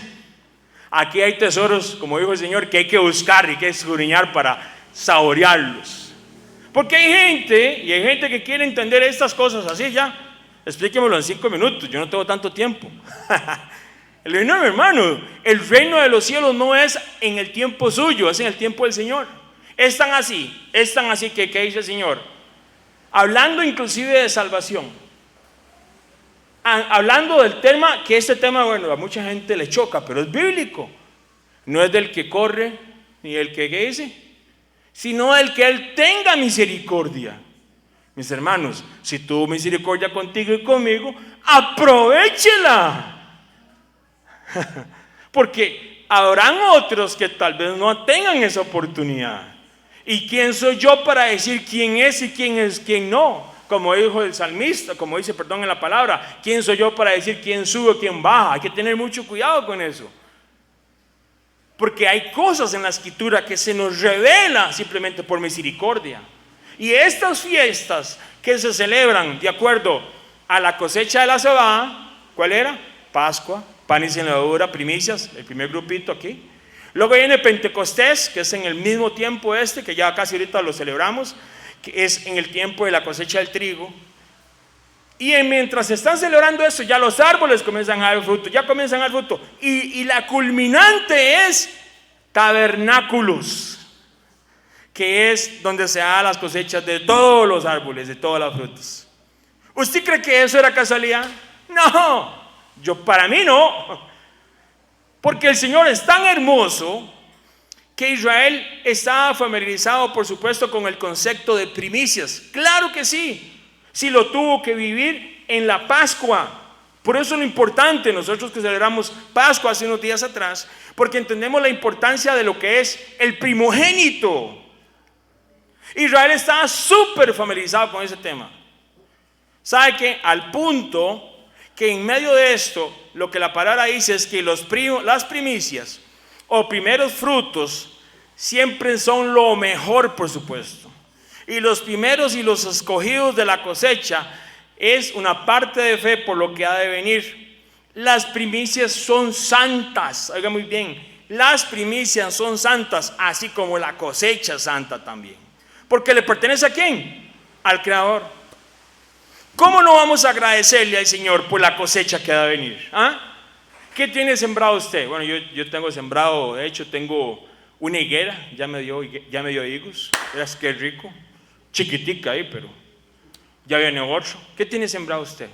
Aquí hay tesoros, como dijo el Señor, que hay que buscar y que escudriñar para saborearlos. Porque hay gente que quiere entender estas cosas así ya. Explíquemelo en 5 minutos, yo no tengo tanto tiempo. El reino, hermano, el reino de los cielos no es en el tiempo suyo, es en el tiempo del Señor. Es tan así que, ¿qué dice el Señor? Hablando inclusive de salvación, hablando del tema, que este tema, bueno, a mucha gente le choca, pero es bíblico. No es del que corre, ni del que dice, sino del que Él tenga misericordia. Mis hermanos, si tuvo misericordia contigo y conmigo, aprovéchela. Porque habrán otros que tal vez no tengan esa oportunidad. ¿Y quién soy yo para decir quién es y quién no? Como dijo el salmista, como dice, en la palabra, ¿quién soy yo para decir quién sube o quién baja? Hay que tener mucho cuidado con eso. Porque hay cosas en la escritura que se nos revela simplemente por misericordia. Y estas fiestas que se celebran de acuerdo a la cosecha de la cebada, ¿cuál era? Pascua, pan y sin levadura, primicias, el primer grupito aquí. Luego viene Pentecostés, que es en el mismo tiempo que ya casi ahorita lo celebramos, que es en el tiempo de la cosecha del trigo. Y mientras se están celebrando eso, ya los árboles comienzan a dar fruto, y la culminante es tabernáculos, que es donde se dan las cosechas de todos los árboles, de todas las frutas. ¿Usted cree que eso era casualidad? No, para mí no, porque el Señor es tan hermoso que Israel estaba familiarizado, por supuesto, con el concepto de primicias. Claro que sí, sí lo tuvo que vivir en la Pascua. Por eso es lo importante, nosotros que celebramos Pascua hace unos días atrás, porque entendemos la importancia de lo que es el primogénito. Israel estaba súper familiarizado con ese tema. ¿Sabe qué? Al punto que en medio de esto, lo que la palabra dice es que las primicias o primeros frutos siempre son lo mejor, por supuesto. Y los primeros y los escogidos de la cosecha es una parte de fe por lo que ha de venir. Las primicias son santas, oiga muy bien, las primicias son santas, así como la cosecha santa también. Porque le pertenece ¿a quién? Al Creador. ¿Cómo no vamos a agradecerle al Señor por la cosecha que ha de venir? ¿Ah? ¿Qué tiene sembrado usted? Bueno, yo tengo sembrado, de hecho tengo una higuera, ya me dio higos, verás qué rico, chiquitica ahí, pero ya viene otro. ¿Qué tiene sembrado usted?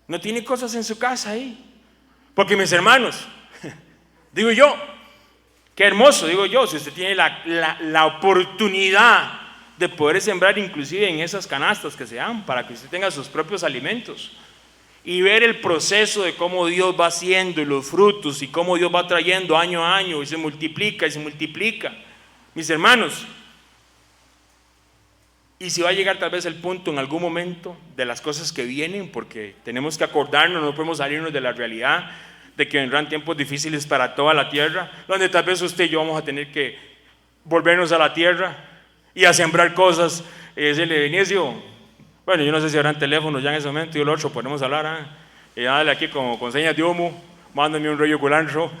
¿No tiene cosas en su casa ahí? Porque mis hermanos, digo yo, qué hermoso, digo yo, si usted tiene la oportunidad de poder sembrar inclusive en esas canastas que se dan, para que usted tenga sus propios alimentos y ver el proceso de cómo Dios va haciendo y los frutos y cómo Dios va trayendo año a año y se multiplica. Mis hermanos, y si va a llegar tal vez el punto en algún momento de las cosas que vienen, porque tenemos que acordarnos, no podemos salirnos de la realidad de que vendrán tiempos difíciles para toda la tierra, donde tal vez usted y yo vamos a tener que volvernos a la tierra y a sembrar cosas. Decirle, Vinicio, bueno, yo no sé si habrán teléfonos ya en ese momento, y el otro podemos hablar, y dale aquí con señas de humo, mándame un rollo culantro.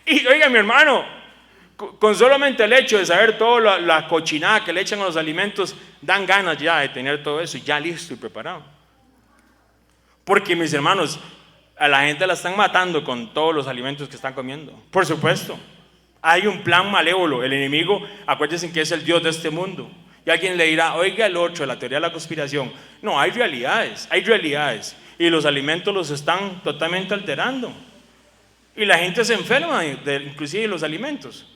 Y oiga, mi hermano, con solamente el hecho de saber toda la cochinada que le echan a los alimentos, dan ganas ya de tener todo eso ya listo y preparado. Porque, mis hermanos, a la gente la están matando con todos los alimentos que están comiendo. Por supuesto, hay un plan malévolo. El enemigo, acuérdense que es el Dios de este mundo. Y alguien le dirá, oiga el otro, la teoría de la conspiración. No, hay realidades. Y los alimentos los están totalmente alterando. Y la gente se enferma, inclusive de los alimentos.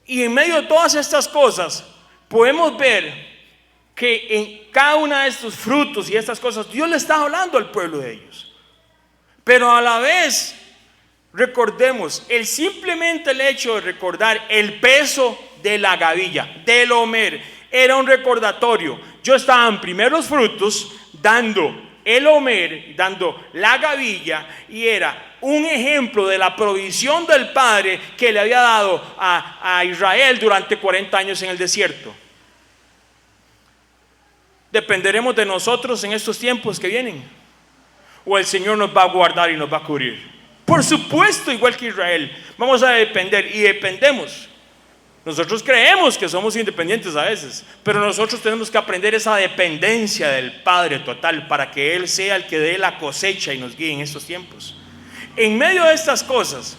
Y en medio de todas estas cosas, podemos ver que en cada una de estos frutos y estas cosas, Dios le está hablando al pueblo de ellos. Pero a la vez, recordemos, simplemente el hecho de recordar el peso de la gavilla, del homer, era un recordatorio. Yo estaba en primeros frutos dando el homer, dando la gavilla, y era un ejemplo de la provisión del Padre que le había dado a Israel durante 40 años en el desierto. ¿Dependeremos de nosotros en estos tiempos que vienen? ¿O el Señor nos va a guardar y nos va a cubrir? Por supuesto, igual que Israel, vamos a depender y dependemos. Nosotros creemos que somos independientes a veces, pero nosotros tenemos que aprender esa dependencia del Padre total para que Él sea el que dé la cosecha y nos guíe en estos tiempos. En medio de estas cosas,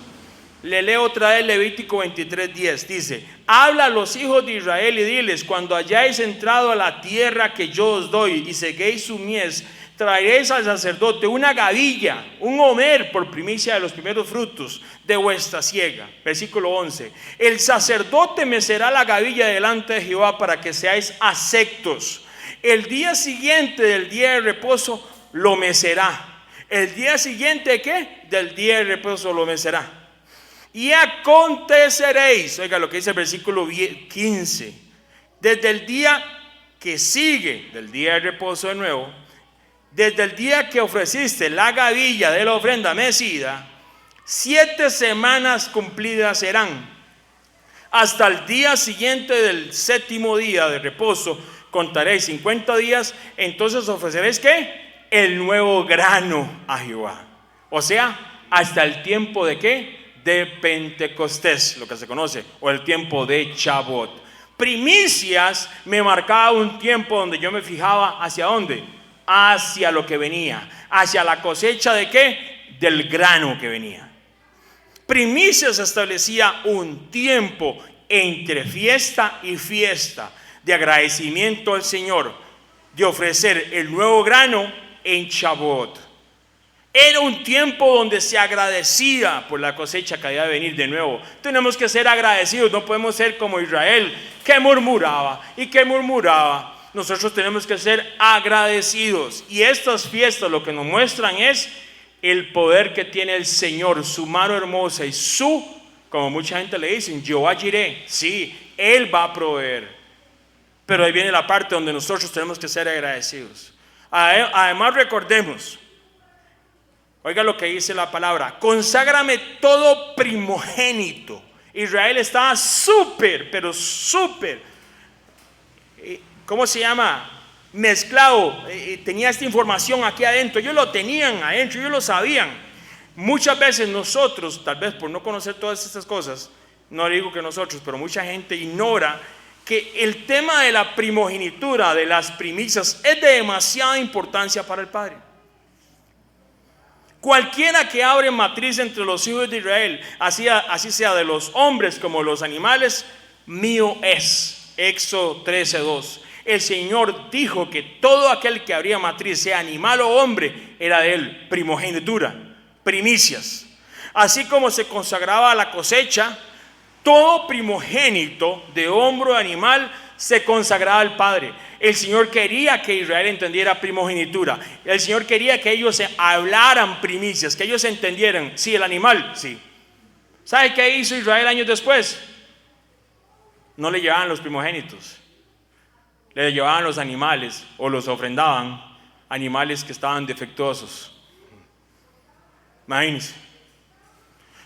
le leo otra vez Levítico 23:10, dice: habla a los hijos de Israel y diles: cuando hayáis entrado a la tierra que yo os doy y seguéis su mies, traeréis al sacerdote una gavilla, un homer por primicia de los primeros frutos de vuestra siega. Versículo 11. El sacerdote mecerá la gavilla delante de Jehová para que seáis aceptos. El día siguiente del día de reposo lo mecerá. El día siguiente, ¿qué? Del día de reposo lo mecerá. Y aconteceréis, oiga lo que dice el versículo 15, desde el día que sigue del día de reposo de nuevo, desde el día que ofreciste la gavilla de la ofrenda mecida, 7 semanas cumplidas serán. Hasta el día siguiente del 7º día de reposo contaréis 50 días, entonces ofreceréis ¿qué? El nuevo grano a Jehová. O sea, hasta el tiempo de ¿qué? De Pentecostés, lo que se conoce, o el tiempo de Chabot. Primicias me marcaba un tiempo donde yo me fijaba hacia dónde, hacia lo que venía, hacia la cosecha de ¿qué? Del grano que venía. Primicias establecía un tiempo entre fiesta y fiesta de agradecimiento al Señor, de ofrecer el nuevo grano en Chabot. Era un tiempo donde se agradecía por la cosecha que había de venir de nuevo. Tenemos que ser agradecidos, no podemos ser como Israel, que murmuraba y que murmuraba. Nosotros tenemos que ser agradecidos. Y estas fiestas lo que nos muestran es el poder que tiene el Señor, su mano hermosa y su, como mucha gente le dicen, Jehová Jireh. Sí, Él va a proveer. Pero ahí viene la parte donde nosotros tenemos que ser agradecidos. Además recordemos, oiga lo que dice la palabra: conságrame todo primogénito. Israel estaba súper, pero súper, ¿cómo se llama? Mezclado. Tenía esta información aquí adentro. Ellos lo tenían adentro, ellos lo sabían. Muchas veces nosotros, tal vez por no conocer todas estas cosas, no digo que nosotros, pero mucha gente ignora que el tema de la primogenitura, de las primicias, es de demasiada importancia para el Padre. Cualquiera que abre matriz entre los hijos de Israel, así sea de los hombres como los animales, mío es. Éxodo 13:2. El Señor dijo que todo aquel que abría matriz, sea animal o hombre, era de él. Primogenitura, primicias. Así como se consagraba a la cosecha, todo primogénito de hombre o animal se consagraba al Padre. El Señor quería que Israel entendiera primogenitura. El Señor quería que ellos hablaran primicias, que ellos entendieran. Sí, el animal, sí. ¿Sabe qué hizo Israel años después? No le llevaban los primogénitos, le llevaban los animales, o los ofrendaban animales que estaban defectuosos. Imagínense.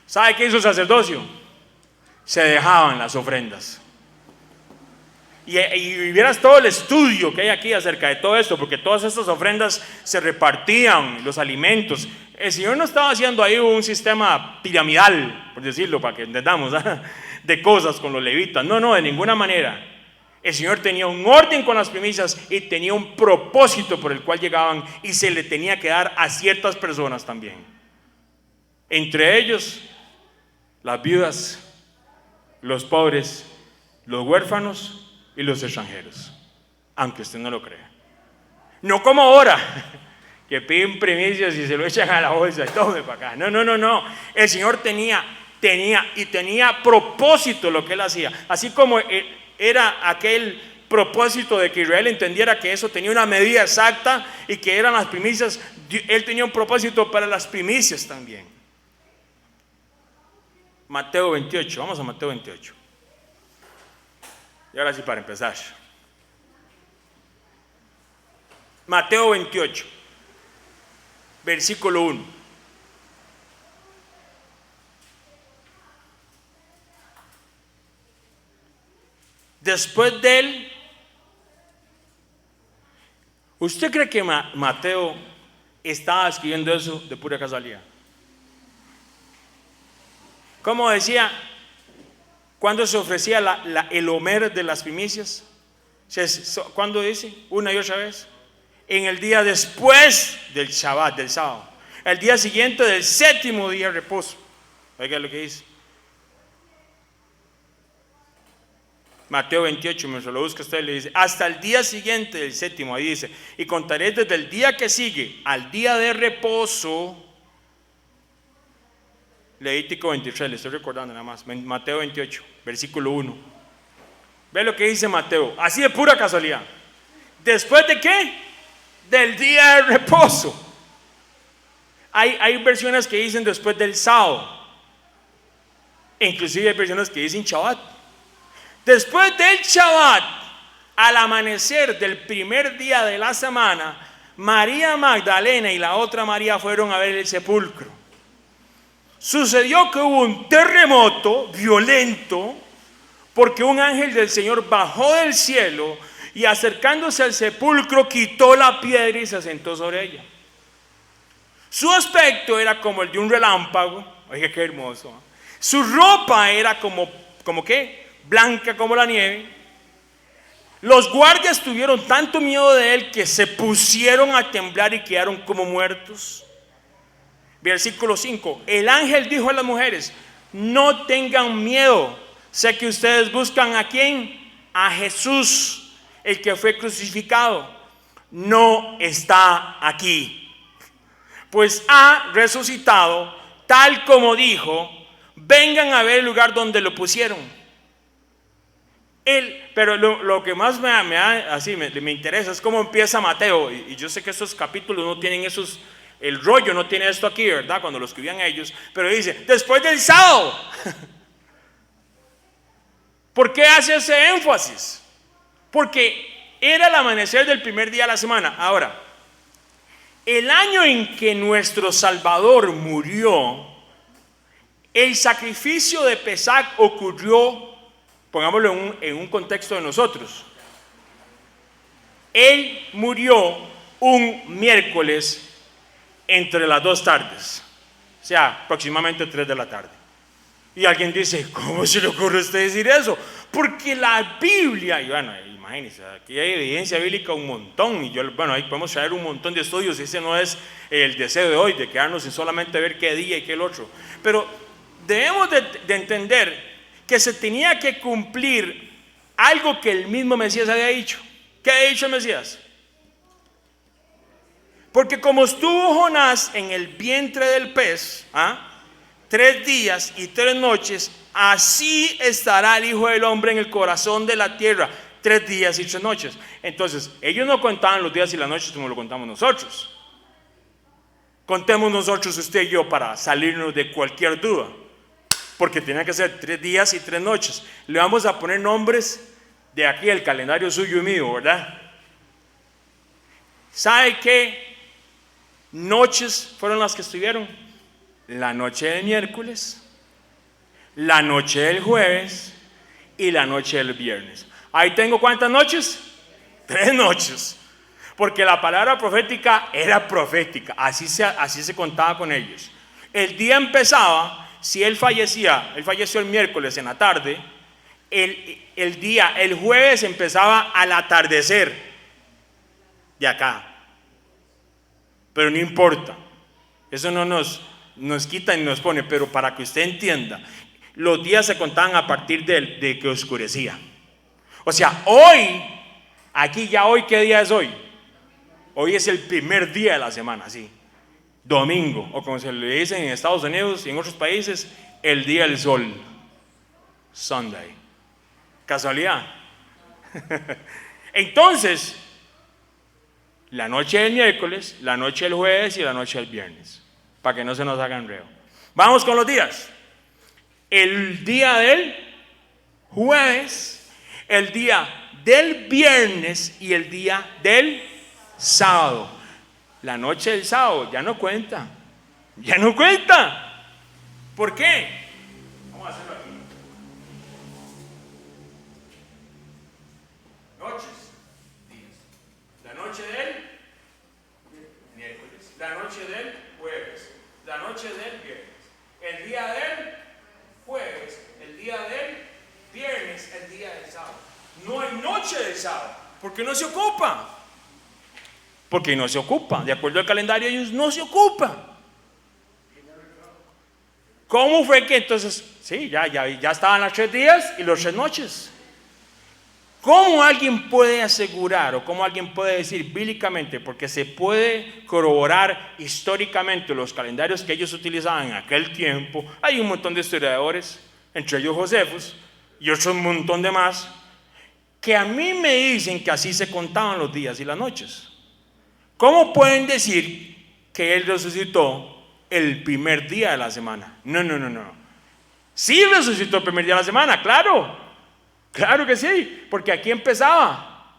¿Sabe qué hizo el sacerdocio? Se dejaban las ofrendas. Y vieras todo el estudio que hay aquí acerca de todo esto, porque todas estas ofrendas se repartían, los alimentos. El Señor no estaba haciendo ahí un sistema piramidal, por decirlo, para que entendamos, de cosas con los levitas. No, de ninguna manera. El Señor tenía un orden con las primicias y tenía un propósito por el cual llegaban, y se le tenía que dar a ciertas personas también. Entre ellos, las viudas, los pobres, los huérfanos y los extranjeros, aunque usted no lo crea. No como ahora, que piden primicias y se lo echan a la bolsa y tome para acá. No. El Señor tenía propósito lo que Él hacía. Así como era aquel propósito de que Israel entendiera que eso tenía una medida exacta y que eran las primicias, Él tenía un propósito para las primicias también. Mateo 28, vamos a Mateo 28. Y ahora sí, para empezar, Mateo 28, versículo 1. Después de él, ¿usted cree que Mateo estaba escribiendo eso de pura casualidad? ¿Cómo decía? ¿Cuándo se ofrecía el homer de las primicias? ¿Cuándo dice? Una y otra vez. En el día después del Shabbat, del sábado. El día siguiente del 7º día de reposo. Oiga lo que dice. Mateo 28, mientras lo busca usted, le dice, hasta el día siguiente del séptimo, ahí dice, y contaréis desde el día que sigue al día de reposo. Levítico 23, le estoy recordando nada más, Mateo 28, versículo 1. Ve lo que dice Mateo, así de pura casualidad. ¿Después de qué? Del día de reposo. Hay versiones que dicen después del sábado. Inclusive hay versiones que dicen Shabbat. Después del Shabbat, al amanecer del primer día de la semana, María Magdalena y la otra María fueron a ver el sepulcro. Sucedió que hubo un terremoto violento, porque un ángel del Señor bajó del cielo y acercándose al sepulcro quitó la piedra y se sentó sobre ella. Su aspecto era como el de un relámpago. Oiga, qué hermoso. Su ropa era como ¿qué? Blanca como la nieve. Los guardias tuvieron tanto miedo de él que se pusieron a temblar y quedaron como muertos. Versículo 5. El ángel dijo a las mujeres: no tengan miedo. Sé que ustedes buscan ¿a quién? A Jesús, el que fue crucificado. No está aquí, pues ha resucitado, tal como dijo. Vengan a ver el lugar donde lo pusieron. Pero lo que más me interesa es cómo empieza Mateo. Y yo sé que estos capítulos no tienen esos, el rollo no tiene esto aquí, ¿verdad? Cuando lo escribían ellos. Pero dice, después del sábado. ¿Por qué hace ese énfasis? Porque era el amanecer del primer día de la semana. Ahora, el año en que nuestro Salvador murió, el sacrificio de Pesach ocurrió, pongámoslo en un contexto de nosotros. Él murió un miércoles entre las 2 tardes, o sea, aproximadamente 3 de la tarde. Y alguien dice, ¿cómo se le ocurre a usted decir eso? Porque la Biblia, y bueno, imagínense, aquí hay evidencia bíblica un montón, y ahí podemos traer un montón de estudios, ese no es el deseo de hoy, de quedarnos en solamente ver qué día y qué el otro, pero debemos de entender que se tenía que cumplir algo que el mismo Mesías había dicho. ¿Qué ha dicho el Mesías? Porque como estuvo Jonás en el vientre del pez, 3 días y 3 noches, así estará el Hijo del Hombre en el corazón de la tierra, 3 días y 3 noches. Entonces, ellos no contaban los días y las noches como lo contamos nosotros. Contemos nosotros, usted y yo, para salirnos de cualquier duda. Porque tenía que ser 3 días y 3 noches. Le vamos a poner nombres de aquí, el calendario suyo y mío, ¿verdad? ¿Sabe qué noches fueron las que estuvieron? La noche del miércoles, la noche del jueves y la noche del viernes. Ahí tengo ¿cuántas noches? 3 noches. Porque la palabra profética era profética. Así se contaba con ellos. El día empezaba. Si él falleció el miércoles en la tarde, el jueves empezaba al atardecer de acá. Pero no importa, eso no nos quita ni nos pone, pero para que usted entienda, los días se contaban a partir de que oscurecía. O sea, hoy, ¿qué día es hoy? Hoy es el primer día de la semana, sí. Domingo, o como se le dice en Estados Unidos y en otros países, el día del sol, Sunday. ¿Casualidad? Entonces, la noche del miércoles, la noche del jueves y la noche del viernes, para que no se nos haga enredo. Vamos con los días. El día del jueves, el día del viernes y el día del sábado. La noche del sábado ya no cuenta. Ya no cuenta. ¿Por qué? Vamos a hacerlo aquí. Noches, días. La noche del miércoles, la noche del jueves, la noche del viernes, el día del jueves, el día del viernes, el día del sábado. No hay noche del sábado, porque no se ocupa. Porque no se ocupa, de acuerdo al calendario ellos no se ocupan. ¿Cómo fue que entonces? Sí, ya estaban las 3 días y las 3 noches. ¿Cómo alguien puede asegurar o cómo alguien puede decir bíblicamente, porque se puede corroborar históricamente los calendarios que ellos utilizaban en aquel tiempo? Hay un montón de historiadores, entre ellos Josefus y otro montón de más, que a mí me dicen que así se contaban los días y las noches. ¿Cómo pueden decir que Él resucitó el primer día de la semana? No. Sí resucitó el primer día de la semana, claro. Claro que sí, porque aquí empezaba.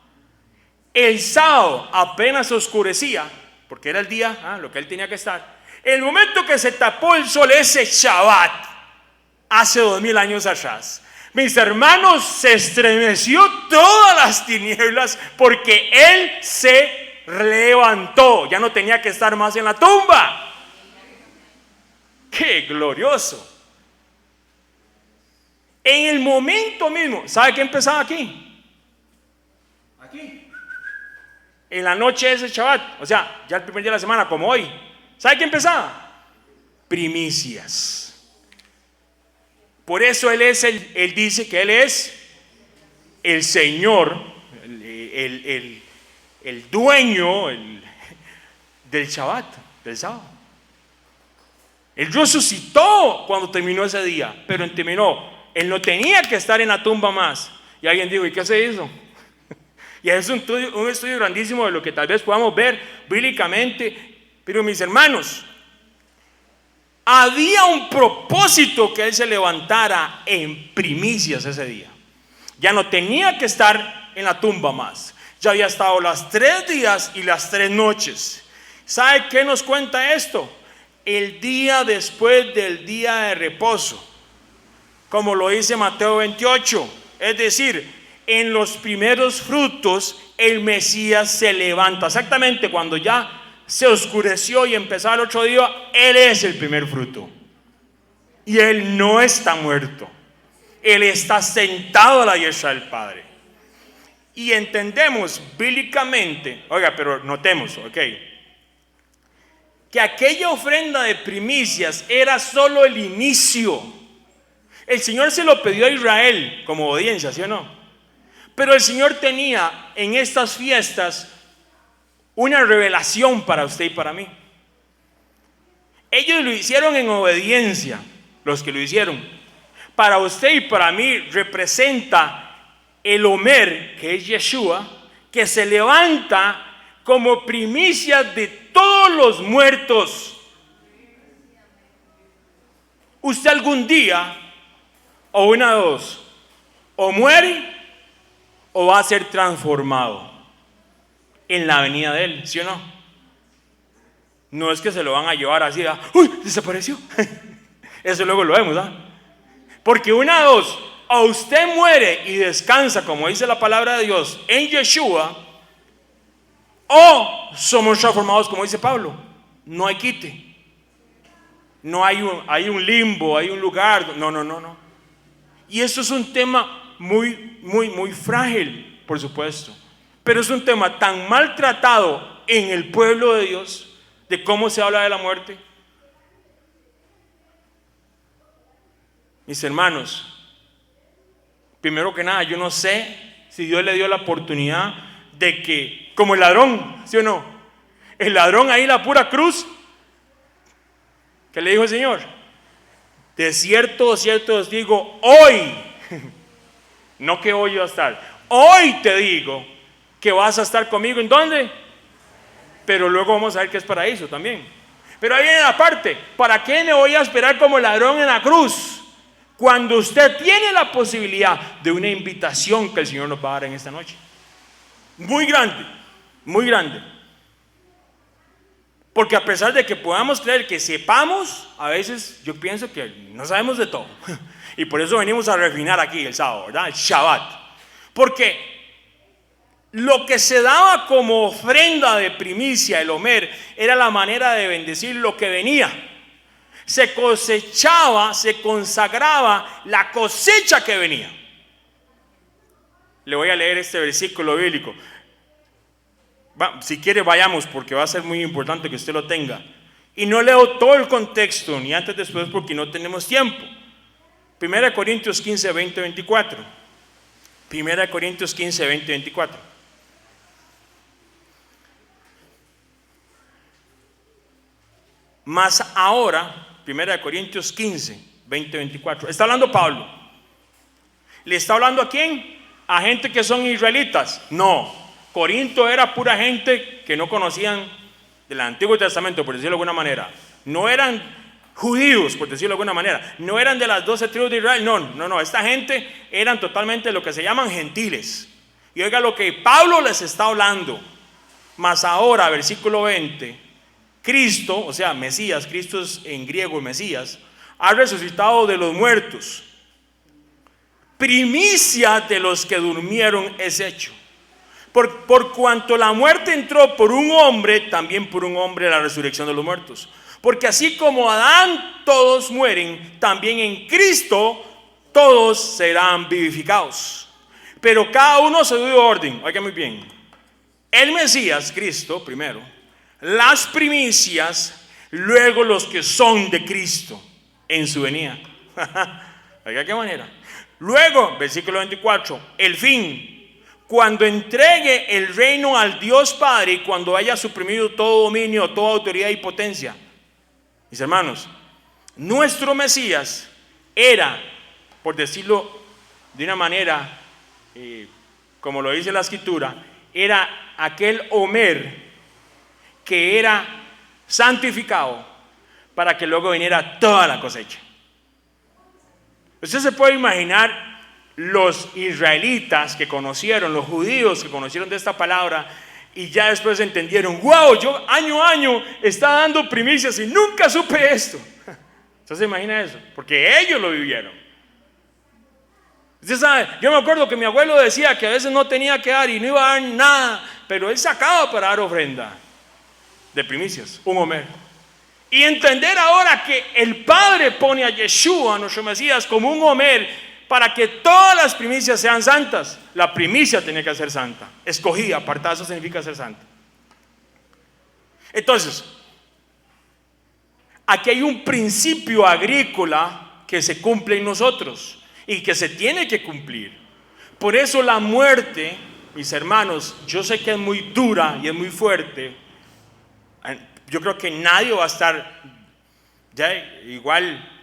El sábado apenas oscurecía, porque era el día, lo que Él tenía que estar. El momento que se tapó el sol, ese Shabbat, hace 2000 años atrás, mis hermanos, se estremeció todas las tinieblas porque Él se levantó, ya no tenía que estar más en la tumba. ¡Qué glorioso! En el momento mismo, ¿sabe qué empezaba aquí? Aquí. En la noche de ese Shabbat, o sea, ya el primer día de la semana, como hoy. ¿Sabe qué empezaba? Primicias. Por eso Él dice que Él es el Señor, el dueño del Shabbat, del sábado. Él resucitó cuando terminó ese día, pero terminó. Él no tenía que estar en la tumba más. Y alguien dijo, ¿y qué se hizo? Y es un estudio grandísimo de lo que tal vez podamos ver bíblicamente. Pero mis hermanos, había un propósito que Él se levantara en primicias ese día. Ya no tenía que estar en la tumba más. Ya había estado las 3 días y las 3 noches. ¿Sabe qué nos cuenta esto? El día después del día de reposo, como lo dice Mateo 28, es decir, en los primeros frutos el Mesías se levanta. Exactamente cuando ya se oscureció y empezaba el otro día, Él es el primer fruto. Y Él no está muerto. Él está sentado a la diestra del Padre. Y entendemos bíblicamente, oiga, pero notemos, que aquella ofrenda de primicias era solo el inicio. El Señor se lo pidió a Israel como obediencia, ¿sí o no? Pero el Señor tenía en estas fiestas una revelación para usted y para mí. Ellos lo hicieron en obediencia, los que lo hicieron. Para usted y para mí representa el Omer, que es Yeshua, que se levanta como primicia de todos los muertos. Usted algún día, o una de dos, o muere o va a ser transformado en la venida de Él, ¿sí o no? No es que se lo van a llevar así, ¡uy! Desapareció. Eso luego lo vemos, porque una de dos, o usted muere y descansa, como dice la palabra de Dios, en Yeshua, o somos transformados, como dice Pablo. No hay quite, no hay un limbo, hay un lugar, no. Y eso es un tema muy frágil, por supuesto, pero es un tema tan maltratado en el pueblo de Dios, de cómo se habla de la muerte. Mis hermanos, primero que nada, yo no sé si Dios le dio la oportunidad de que, como el ladrón, ¿sí o no? El ladrón ahí, la pura cruz, ¿qué le dijo el Señor? De cierto os digo, hoy, no que hoy va a estar, hoy te digo que vas a estar conmigo. ¿En dónde? Pero luego vamos a ver que es paraíso también. Pero ahí viene la parte, ¿para qué me voy a esperar como ladrón en la cruz? Cuando usted tiene la posibilidad de una invitación que el Señor nos va a dar en esta noche. Muy grande, muy grande. Porque a pesar de que podamos creer que sepamos, a veces yo pienso que no sabemos de todo. Y por eso venimos a refinar aquí el sábado, ¿verdad? El Shabbat. Porque lo que se daba como ofrenda de primicia, el Omer, era la manera de bendecir lo que venía. Se cosechaba, se consagraba la cosecha que venía. Le voy a leer este versículo bíblico. Si quiere vayamos, porque va a ser muy importante que usted lo tenga. Y no leo todo el contexto, ni antes después, porque no tenemos tiempo. 1 Corintios 15, 20, 24. 1 Corintios 15, 20, 24. Mas ahora, 1 Corintios 15, 20, 24. Está hablando Pablo. ¿Le está hablando a quién? ¿A gente que son israelitas? No. Corinto era pura gente que no conocían del Antiguo Testamento, por decirlo de alguna manera. No eran judíos, por decirlo de alguna manera. No eran de las 12 tribus de Israel. No. Esta gente eran totalmente lo que se llaman gentiles. Y oiga lo que Pablo les está hablando. Mas ahora, versículo 20, Cristo, o sea, Mesías, Cristo es en griego Mesías, ha resucitado de los muertos. Primicia de los que durmieron es hecho. Por cuanto la muerte entró por un hombre, también por un hombre la resurrección de los muertos. Porque así como Adán todos mueren, también en Cristo todos serán vivificados. Pero cada uno se dio orden. Oiga muy bien. El Mesías, Cristo, primero. Las primicias, luego los que son de Cristo en su venida. Oiga qué manera. Luego, versículo 24, el fin. Cuando entregue el reino al Dios Padre y cuando haya suprimido todo dominio, toda autoridad y potencia. Mis hermanos, nuestro Mesías era, por decirlo de una manera, como lo dice la Escritura, era aquel Homer que era santificado para que luego viniera toda la cosecha. Usted se puede imaginar los israelitas que conocieron, los judíos que conocieron de esta palabra y ya después entendieron, wow, yo año a año estaba dando primicias y nunca supe esto. ¿Usted se imagina eso? Porque ellos lo vivieron. Usted sabe, yo me acuerdo que mi abuelo decía que a veces no tenía que dar y no iba a dar nada, pero él sacaba para dar ofrenda de primicias, un Homer. Y entender ahora que el Padre pone a Yeshua, a nuestro Mesías, como un Homer para que todas las primicias sean santas. La primicia tiene que ser santa, escogida, apartada, eso significa ser santa. Entonces, aquí hay un principio agrícola que se cumple en nosotros y que se tiene que cumplir. Por eso la muerte, mis hermanos, yo sé que es muy dura y es muy fuerte. Yo creo que nadie va a estar ya igual.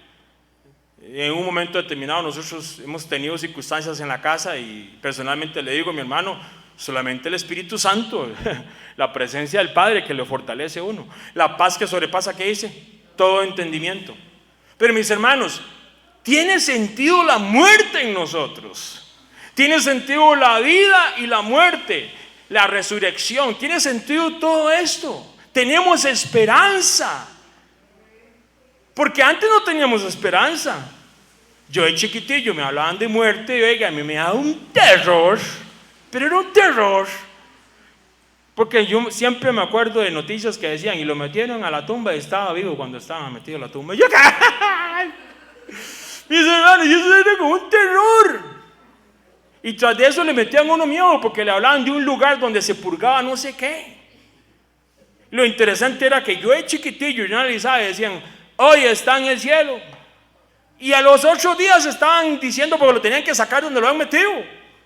En un momento determinado nosotros hemos tenido circunstancias en la casa y personalmente le digo a mi hermano, solamente el Espíritu Santo, la presencia del Padre que le fortalece a uno, la paz que sobrepasa, ¿qué dice? Todo entendimiento. Pero mis hermanos, tiene sentido la muerte en nosotros, tiene sentido la vida y la muerte, la resurrección, tiene sentido todo esto. Tenemos esperanza, porque antes no teníamos esperanza. Yo de chiquitillo me hablaban de muerte y oiga, a mí me daba un terror, pero era un terror, porque yo siempre me acuerdo de noticias que decían, y lo metieron a la tumba y estaba vivo cuando estaba metido en la tumba. Yo, mis hermanos, yo era como un terror. Y tras de eso le metían uno miedo, porque le hablaban de un lugar donde se purgaba no sé qué. Lo interesante era que yo de chiquitillo yo analizaba y decían, hoy está en el cielo. Y a los 8 días estaban diciendo porque lo tenían que sacar donde lo han metido.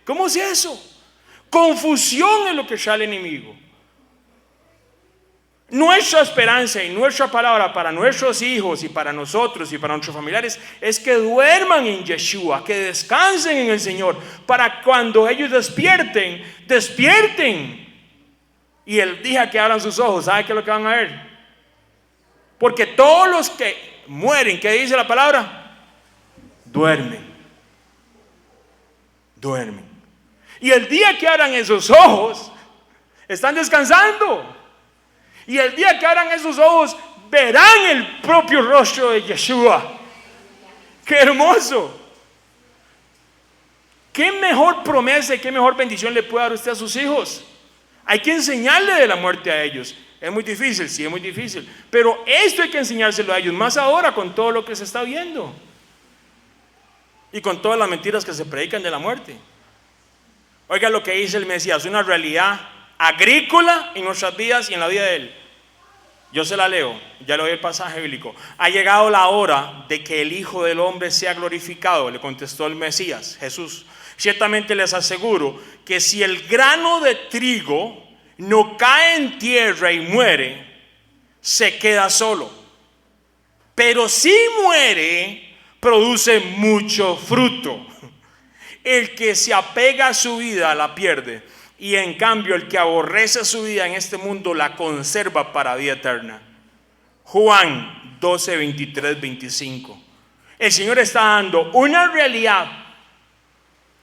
¿Cómo es eso? Confusión es lo que trae el enemigo. Nuestra esperanza y nuestra palabra para nuestros hijos y para nosotros y para nuestros familiares es que duerman en Yeshua, que descansen en el Señor, para cuando ellos despierten. Y el día que abran sus ojos, ¿sabe qué es lo que van a ver? Porque todos los que mueren, ¿qué dice la palabra? Duermen. Y el día que abran esos ojos, están descansando. Y el día que abran esos ojos, verán el propio rostro de Yeshua. ¡Qué hermoso! ¿Qué mejor promesa y qué mejor bendición le puede dar usted a sus hijos? Hay que enseñarle de la muerte a ellos. Es muy difícil, sí, es muy difícil. Pero esto hay que enseñárselo a ellos, más ahora con todo lo que se está viendo. Y con todas las mentiras que se predican de la muerte. Oiga lo que dice el Mesías, una realidad agrícola en nuestras vidas y en la vida de él. Yo se la leo, ya le doy el pasaje bíblico. Ha llegado la hora de que el Hijo del Hombre sea glorificado, le contestó el Mesías, Jesús. Ciertamente les aseguro que si el grano de trigo no cae en tierra y muere, se queda solo. Pero si muere, produce mucho fruto. El que se apega a su vida la pierde, y en cambio el que aborrece su vida en este mundo la conserva para vida eterna. Juan 12, 23, 25. El Señor está dando una realidad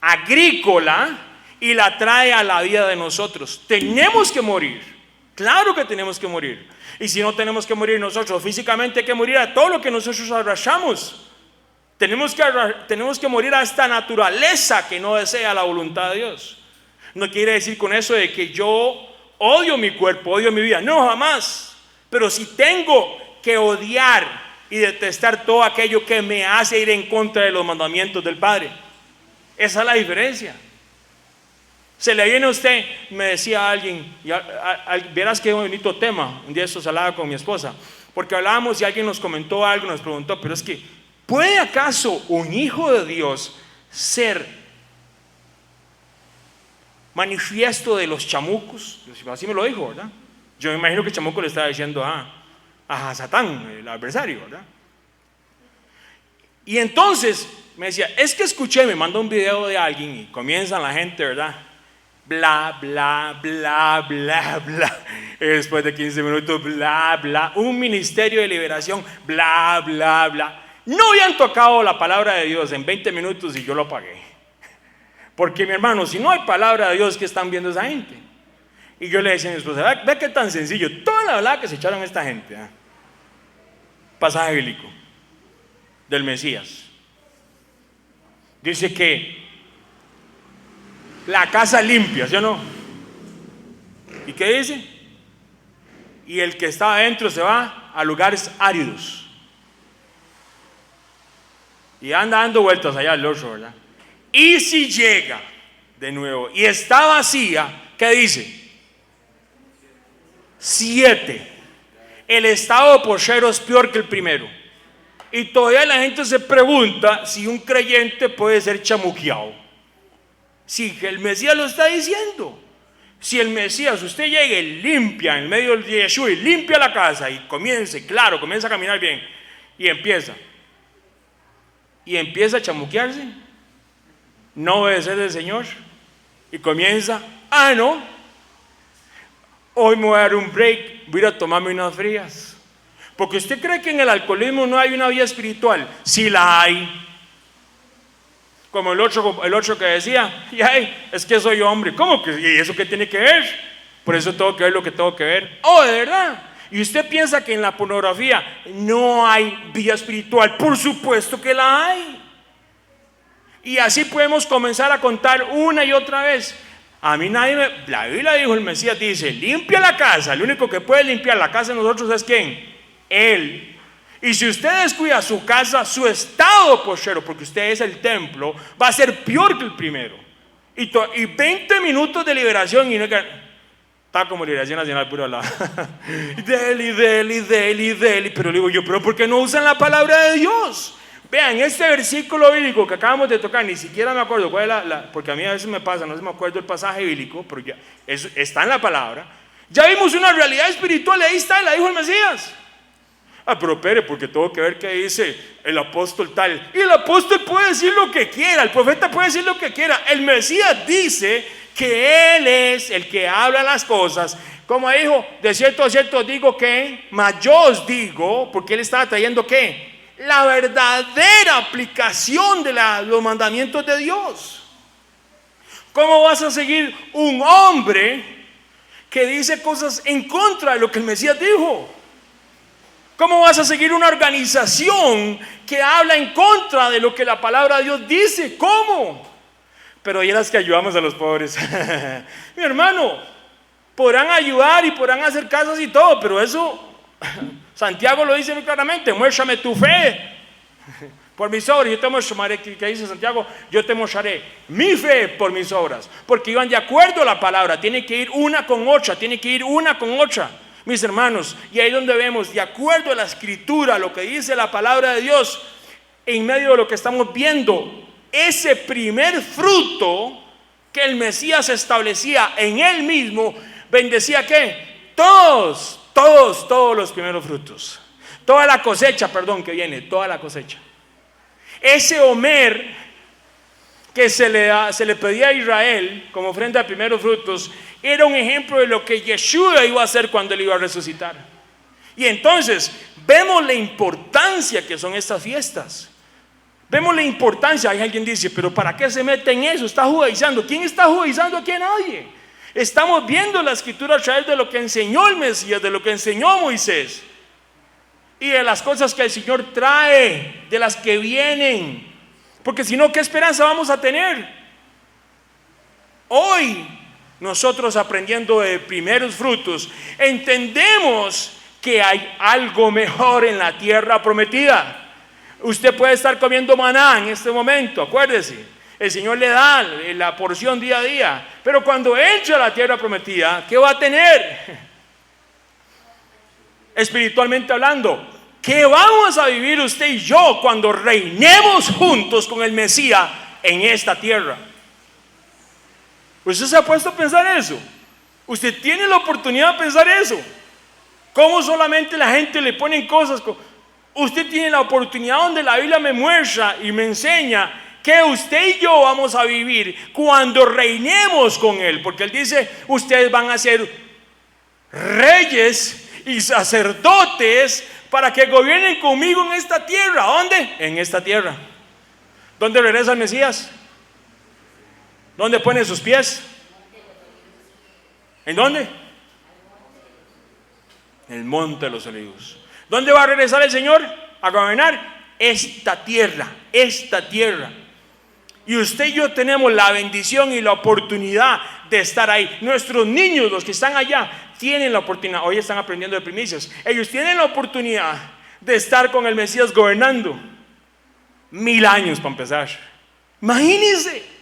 agrícola y la trae a la vida de nosotros. Tenemos que morir, claro que tenemos que morir. Y si no tenemos que morir nosotros físicamente, hay que morir a todo lo que nosotros arrastramos. Tenemos que morir a esta naturaleza que no desea la voluntad de Dios. No quiere decir con eso de que yo odio mi cuerpo, odio mi vida. No, jamás. Pero si tengo que odiar y detestar todo aquello que me hace ir en contra de los mandamientos del Padre. Esa es la diferencia. Se le viene a usted, me decía alguien, verás qué bonito tema. Un día esto se hablaba con mi esposa, porque hablábamos y alguien nos comentó algo, nos preguntó, pero es que ¿puede acaso un hijo de Dios ser manifiesto de los chamucos? Así me lo dijo, ¿verdad? Yo me imagino que el chamuco le estaba diciendo a Satán, el adversario, ¿verdad? Y entonces me decía, es que escuché, me mandó un video de alguien y comienza la gente, ¿verdad? Bla, bla, bla, bla, bla. Y después de 15 minutos, bla, bla. Un ministerio de liberación, bla, bla, bla. No habían tocado la palabra de Dios en 20 minutos y yo lo apagué. Porque mi hermano, si no hay palabra de Dios, ¿qué están viendo esa gente? Y yo le decía a mi esposa, ve qué tan sencillo, toda la verdad que se echaron esta gente. Pasaje bíblico del Mesías. Dice que la casa limpia, ¿sí o no? ¿Y qué dice? Y el que estaba adentro se va a lugares áridos. Y anda dando vueltas allá al otro, ¿verdad? Y si llega de nuevo y está vacía, ¿qué dice? 7. El estado postrero es peor que el primero. Y todavía la gente se pregunta si un creyente puede ser chamuqueado. Si el Mesías lo está diciendo. Si el Mesías, usted llega y limpia en medio del Yeshua y limpia la casa y comienza a caminar bien y empieza a chamuquearse, no obedecer al Señor y comienza, no, hoy me voy a dar un break, voy a ir a tomarme unas frías. Porque usted cree que en el alcoholismo no hay una vida espiritual. Sí la hay. Como el otro que decía, es que soy hombre. ¿Cómo que? ¿Y eso qué tiene que ver? Por eso tengo que ver lo que tengo que ver. Oh, de verdad. Y usted piensa que en la pornografía no hay vida espiritual. Por supuesto que la hay. Y así podemos comenzar a contar una y otra vez. A mí la Biblia dijo, el Mesías dice, limpia la casa. El único que puede limpiar la casa de nosotros es ¿quién? Él. Y si usted descuida su casa, su estado postrero, porque usted es el templo, va a ser peor que el primero. Y 20 minutos de liberación y no está como Liberación Nacional puro lado. Deli. Pero digo yo, ¿pero por qué no usan la palabra de Dios? Vean, este versículo bíblico que acabamos de tocar, ni siquiera me acuerdo cuál es porque a mí a veces me pasa, no se me acuerdo el pasaje bíblico, pero ya está en la palabra. Ya vimos una realidad espiritual, ahí está, la dijo el Mesías. Pero espere, porque tengo que ver qué dice el apóstol tal. Y el apóstol puede decir lo que quiera, el profeta puede decir lo que quiera. El Mesías dice que Él es el que habla las cosas. Como dijo, de cierto a cierto digo que, mas yo os digo, porque Él estaba trayendo ¿qué? La verdadera aplicación de los mandamientos de Dios. ¿Cómo vas a seguir un hombre que dice cosas en contra de lo que el Mesías dijo? ¿Cómo vas a seguir una organización que habla en contra de lo que la palabra de Dios dice? ¿Cómo? Pero ya las que ayudamos a los pobres. Mi hermano, podrán ayudar y podrán hacer casas y todo, pero eso, Santiago lo dice muy claramente, muéstrame tu fe por mis obras. Yo te mostraré, ¿qué dice Santiago? Yo te mostraré mi fe por mis obras, porque iban de acuerdo a la palabra. Tiene que ir una con otra, mis hermanos, y ahí donde vemos, de acuerdo a la escritura, lo que dice la palabra de Dios, en medio de lo que estamos viendo, ese primer fruto que el Mesías establecía en él mismo, bendecía ¿qué? Todos los primeros frutos. Toda la cosecha, que viene, toda la cosecha. Ese Omer que se le pedía a Israel como ofrenda de primeros frutos, era un ejemplo de lo que Yeshua iba a hacer cuando él iba a resucitar. Y entonces vemos la importancia que son estas fiestas. Vemos la importancia. Hay alguien que dice, pero ¿para qué se mete en eso? Está judaizando. ¿Quién está judaizando aquí? Nadie. Estamos viendo la escritura a través de lo que enseñó el Mesías, de lo que enseñó Moisés y de las cosas que el Señor trae, de las que vienen. Porque si no, ¿qué esperanza vamos a tener? Hoy nosotros, aprendiendo de primeros frutos, entendemos que hay algo mejor en la tierra prometida. Usted puede estar comiendo maná en este momento, acuérdese, el Señor le da la porción día a día, pero cuando entre a la tierra prometida, ¿qué va a tener? Espiritualmente hablando, ¿qué vamos a vivir usted y yo cuando reinemos juntos con el Mesías en esta tierra? ¿Usted se ha puesto a pensar eso? Usted tiene la oportunidad de pensar eso. ¿Cómo solamente la gente le pone cosas? Usted tiene la oportunidad donde la Biblia me muestra y me enseña que usted y yo vamos a vivir cuando reinemos con Él. Porque Él dice, ustedes van a ser reyes y sacerdotes para que gobiernen conmigo en esta tierra. ¿Dónde? En esta tierra. ¿Dónde regresa el Mesías? ¿Dónde pone sus pies? ¿En dónde? En el monte de los olivos. ¿Dónde va a regresar el Señor a gobernar? Esta tierra, esta tierra. Y usted y yo tenemos la bendición y la oportunidad de estar ahí. Nuestros niños, los que están allá, tienen la oportunidad. Hoy están aprendiendo de primicias. Ellos tienen la oportunidad de estar con el Mesías gobernando 1000 años para empezar. Imagínense.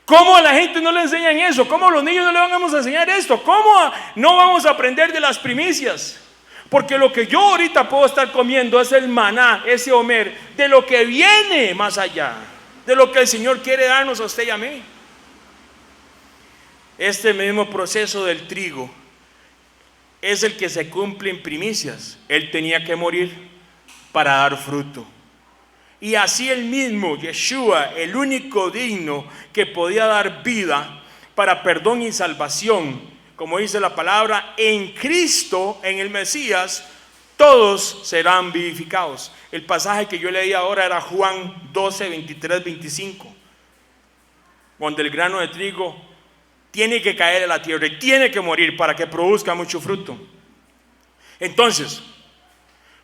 ¿Cómo a la gente no le enseñan eso? ¿Cómo a los niños no le vamos a enseñar esto? ¿Cómo no vamos a aprender de las primicias? Porque lo que yo ahorita puedo estar comiendo es el maná, ese Omer, de lo que viene más allá, de lo que el Señor quiere darnos a usted y a mí. Este mismo proceso del trigo es el que se cumple en primicias. Él tenía que morir para dar fruto. Y así el mismo Yeshua, el único digno que podía dar vida para perdón y salvación, como dice la palabra, en Cristo, en el Mesías, todos serán vivificados. El pasaje que yo leí ahora era Juan 12, 23, 25, donde el grano de trigo tiene que caer en la tierra y tiene que morir para que produzca mucho fruto. Entonces,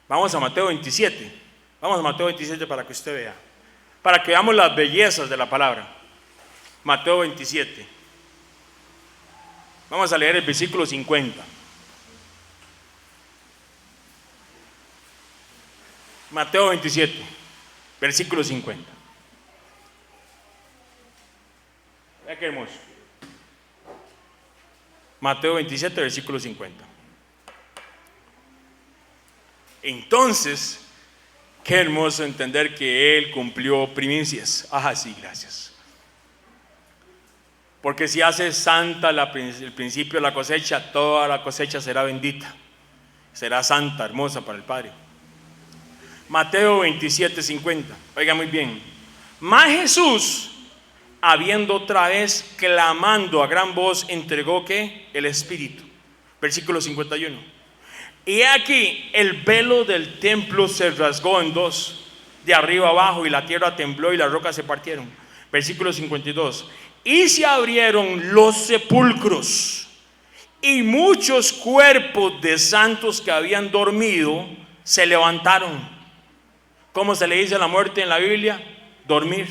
vamos a Mateo 27. Vamos a Mateo 27 para que usted vea, para que veamos las bellezas de la palabra. Mateo 27. Vamos a leer el versículo 50. Mateo 27, versículo 50. Vea qué hermoso. Mateo 27, versículo 50. Entonces, qué hermoso entender que Él cumplió primicias. Sí, gracias. Porque si hace santa el principio de la cosecha, toda la cosecha será bendita. Será santa, hermosa para el Padre. Mateo 27, 50. Oiga muy bien. Mas Jesús, habiendo otra vez clamando a gran voz, entregó ¿qué? El Espíritu. Versículo 51. Y aquí el velo del templo se rasgó en dos, de arriba abajo, y la tierra tembló y las rocas se partieron. Versículo 52. Y se abrieron los sepulcros, y muchos cuerpos de santos que habían dormido se levantaron. ¿Cómo se le dice a la muerte en la Biblia? Dormir.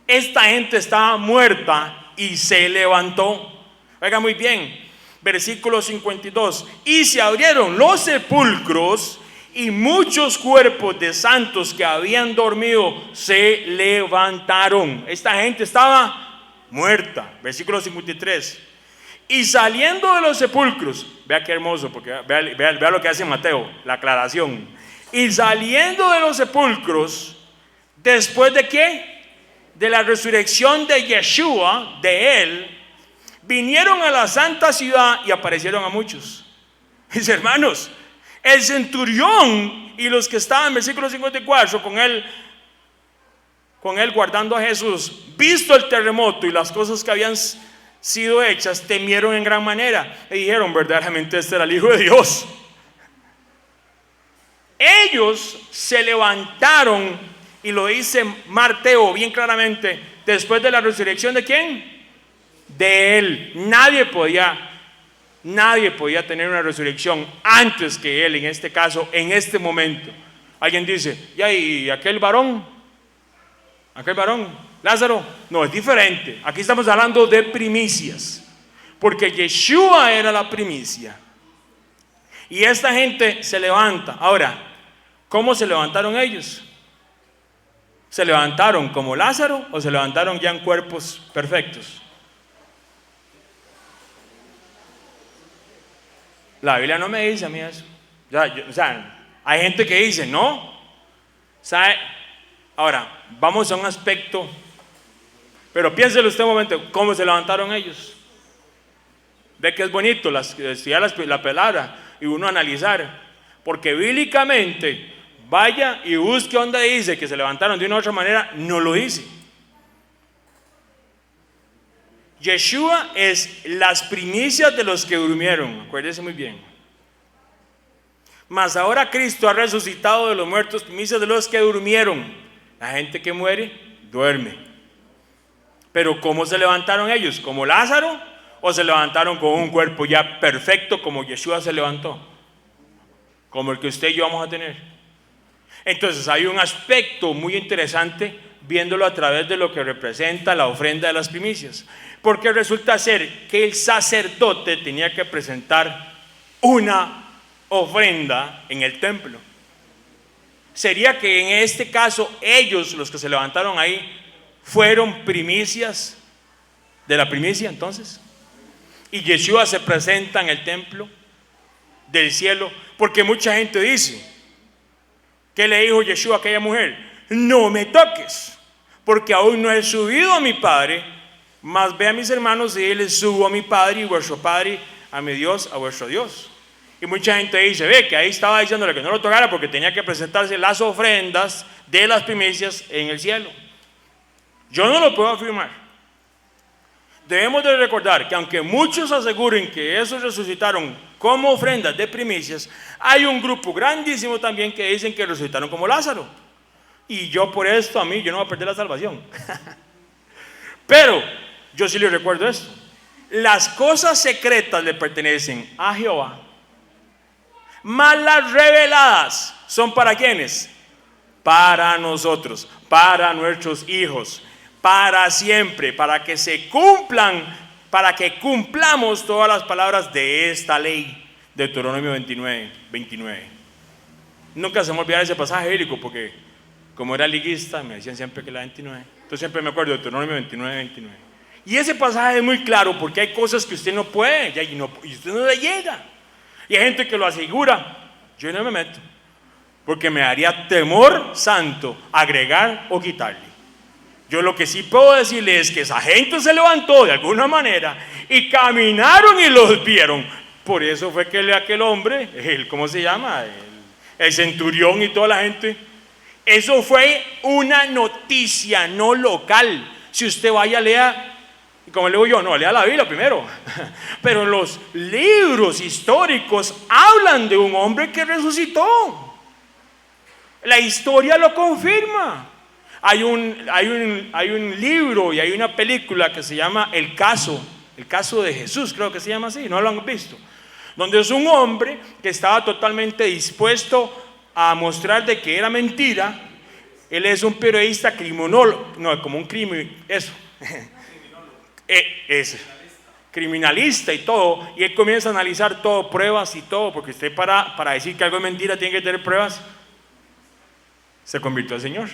Esta gente estaba muerta y se levantó. Oiga muy bien. Versículo 52. Y se abrieron los sepulcros, y muchos cuerpos de santos que habían dormido se levantaron. Esta gente estaba muerta. Versículo 53. Y saliendo de los sepulcros, vea qué hermoso, porque vea lo que hace Mateo, la aclaración. Y saliendo de los sepulcros, ¿Después de qué? De la resurrección de Yeshua, de él, vinieron a la santa ciudad y aparecieron a muchos. Mis hermanos, el centurión y los que estaban en versículo 54 con él guardando a Jesús, visto el terremoto y las cosas que habían sido hechas, temieron en gran manera y dijeron: verdaderamente este era el Hijo de Dios. Ellos se levantaron, y lo dice Mateo bien claramente, después de la resurrección ¿de quién? De él. Nadie podía tener una resurrección antes que él, en este caso, en este momento. Alguien dice: ¿y aquel varón, Lázaro? No, es diferente. Aquí estamos hablando de primicias, porque Yeshua era la primicia. Y esta gente se levanta. Ahora, ¿cómo se levantaron ellos? ¿Se levantaron como Lázaro o se levantaron ya en cuerpos perfectos? La Biblia no me dice a mí eso. O sea, hay gente que dice, no. ¿Sabe? Ahora, vamos a un aspecto, pero piénselo usted un momento, ¿cómo se levantaron ellos? Ve que es bonito estudiar la palabra y uno analizar, porque bíblicamente, vaya y busque donde dice que se levantaron de una u otra manera, no lo dice. Yeshua es las primicias de los que durmieron, acuérdese muy bien. Mas ahora Cristo ha resucitado de los muertos, primicias de los que durmieron. La gente que muere, duerme. Pero ¿cómo se levantaron ellos? ¿Como Lázaro? ¿O se levantaron con un cuerpo ya perfecto como Yeshua se levantó? Como el que usted y yo vamos a tener. Entonces hay un aspecto muy interesante viéndolo a través de lo que representa la ofrenda de las primicias. Porque resulta ser que el sacerdote tenía que presentar una ofrenda en el templo. Sería que en este caso ellos, los que se levantaron ahí, fueron primicias de la primicia entonces. Y Yeshua se presenta en el templo del cielo, porque mucha gente dice, ¿qué le dijo Yeshua a aquella mujer? No me toques, porque aún no he subido a mi Padre, mas ve a mis hermanos y les subo a mi Padre y vuestro Padre, a mi Dios, a vuestro Dios. Y mucha gente dice, ve que ahí estaba diciéndole que no lo tocara porque tenía que presentarse las ofrendas de las primicias en el cielo. Yo no lo puedo afirmar. Debemos de recordar que aunque muchos aseguren que esos resucitaron como ofrendas de primicias, hay un grupo grandísimo también que dicen que resucitaron como Lázaro. Y yo por esto, yo no voy a perder la salvación. Pero yo sí les recuerdo esto. Las cosas secretas le pertenecen a Jehová, mas las reveladas son ¿para quiénes? Para nosotros, para nuestros hijos, para siempre, para que se cumplan, para que cumplamos todas las palabras de esta ley. Deuteronomio 29. Nunca se me olvidaba ese pasaje bíblico, porque como era liguista me decían siempre que la 29. Entonces siempre me acuerdo de Deuteronomio 29. Y ese pasaje es muy claro, porque hay cosas que usted no puede y usted no le llega. Y hay gente que lo asegura. Yo no me meto, porque me daría temor santo agregar o quitarle. Yo lo que sí puedo decirle es que esa gente se levantó de alguna manera y caminaron y los vieron. Por eso fue que aquel hombre, ¿cómo se llama? El centurión y toda la gente. Eso fue una noticia no local. Si usted vaya, lea. Y como le digo yo, no, lea la Biblia primero. Pero los libros históricos hablan de un hombre que resucitó. La historia lo confirma. Hay un libro y hay una película que se llama El caso de Jesús, creo que se llama así, ¿no lo han visto? Donde es un hombre que estaba totalmente dispuesto a mostrar de que era mentira. Él es un periodista criminólogo, no, como un crimen, eso. Es criminalista y todo, y él comienza a analizar todo, pruebas y todo, porque usted para decir que algo es mentira tiene que tener pruebas. Se convirtió al Señor.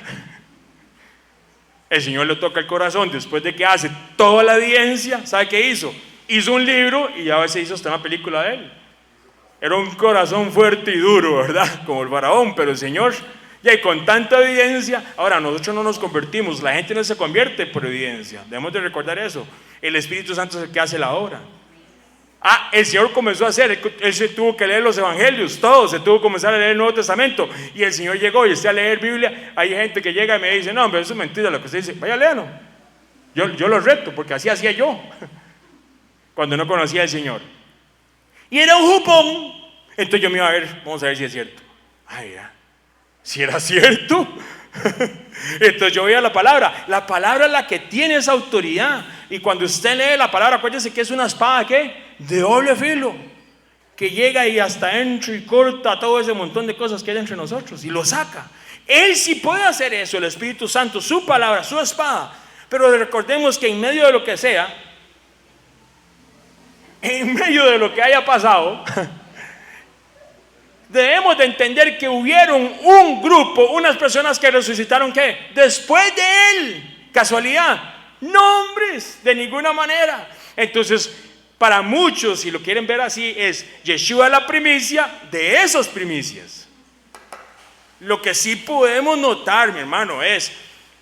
El Señor le toca el corazón después de que hace toda la evidencia. ¿Sabe qué hizo? Hizo un libro y a veces hizo hasta una película de él. Era un corazón fuerte y duro, ¿verdad? Como el faraón, pero el Señor Y hay con tanta evidencia. Ahora, nosotros no nos convertimos, la gente no se convierte por evidencia. Debemos de recordar eso. El Espíritu Santo es el que hace la obra. El Señor comenzó a hacer, Él se tuvo que leer los evangelios, todos, se tuvo que comenzar a leer el Nuevo Testamento. Y el Señor llegó y a leer Biblia. Hay gente que llega y me dice, no, hombre, eso es mentira lo que usted dice. Vaya, léalo. Yo lo reto, porque así hacía yo cuando no conocía al Señor. Y era un jupón. Entonces yo me iba a ver, vamos a ver si es cierto. Ay, ya, si era cierto. Entonces yo veía la palabra es la que tiene esa autoridad. Y cuando usted lee la palabra, acuérdese que es una espada, ¿qué? De doble filo, que llega y hasta dentro y corta todo ese montón de cosas que hay entre nosotros y lo saca. Él sí puede hacer eso, el Espíritu Santo, su palabra, su espada. Pero recordemos que en medio de lo que sea, en medio de lo que haya pasado, debemos de entender que hubieron un grupo, unas personas que resucitaron, ¿qué? Después de él. ¿Casualidad? No, hombres, de ninguna manera. Entonces, para muchos, si lo quieren ver así, es Yeshua la primicia de esas primicias. Lo que sí podemos notar, mi hermano, es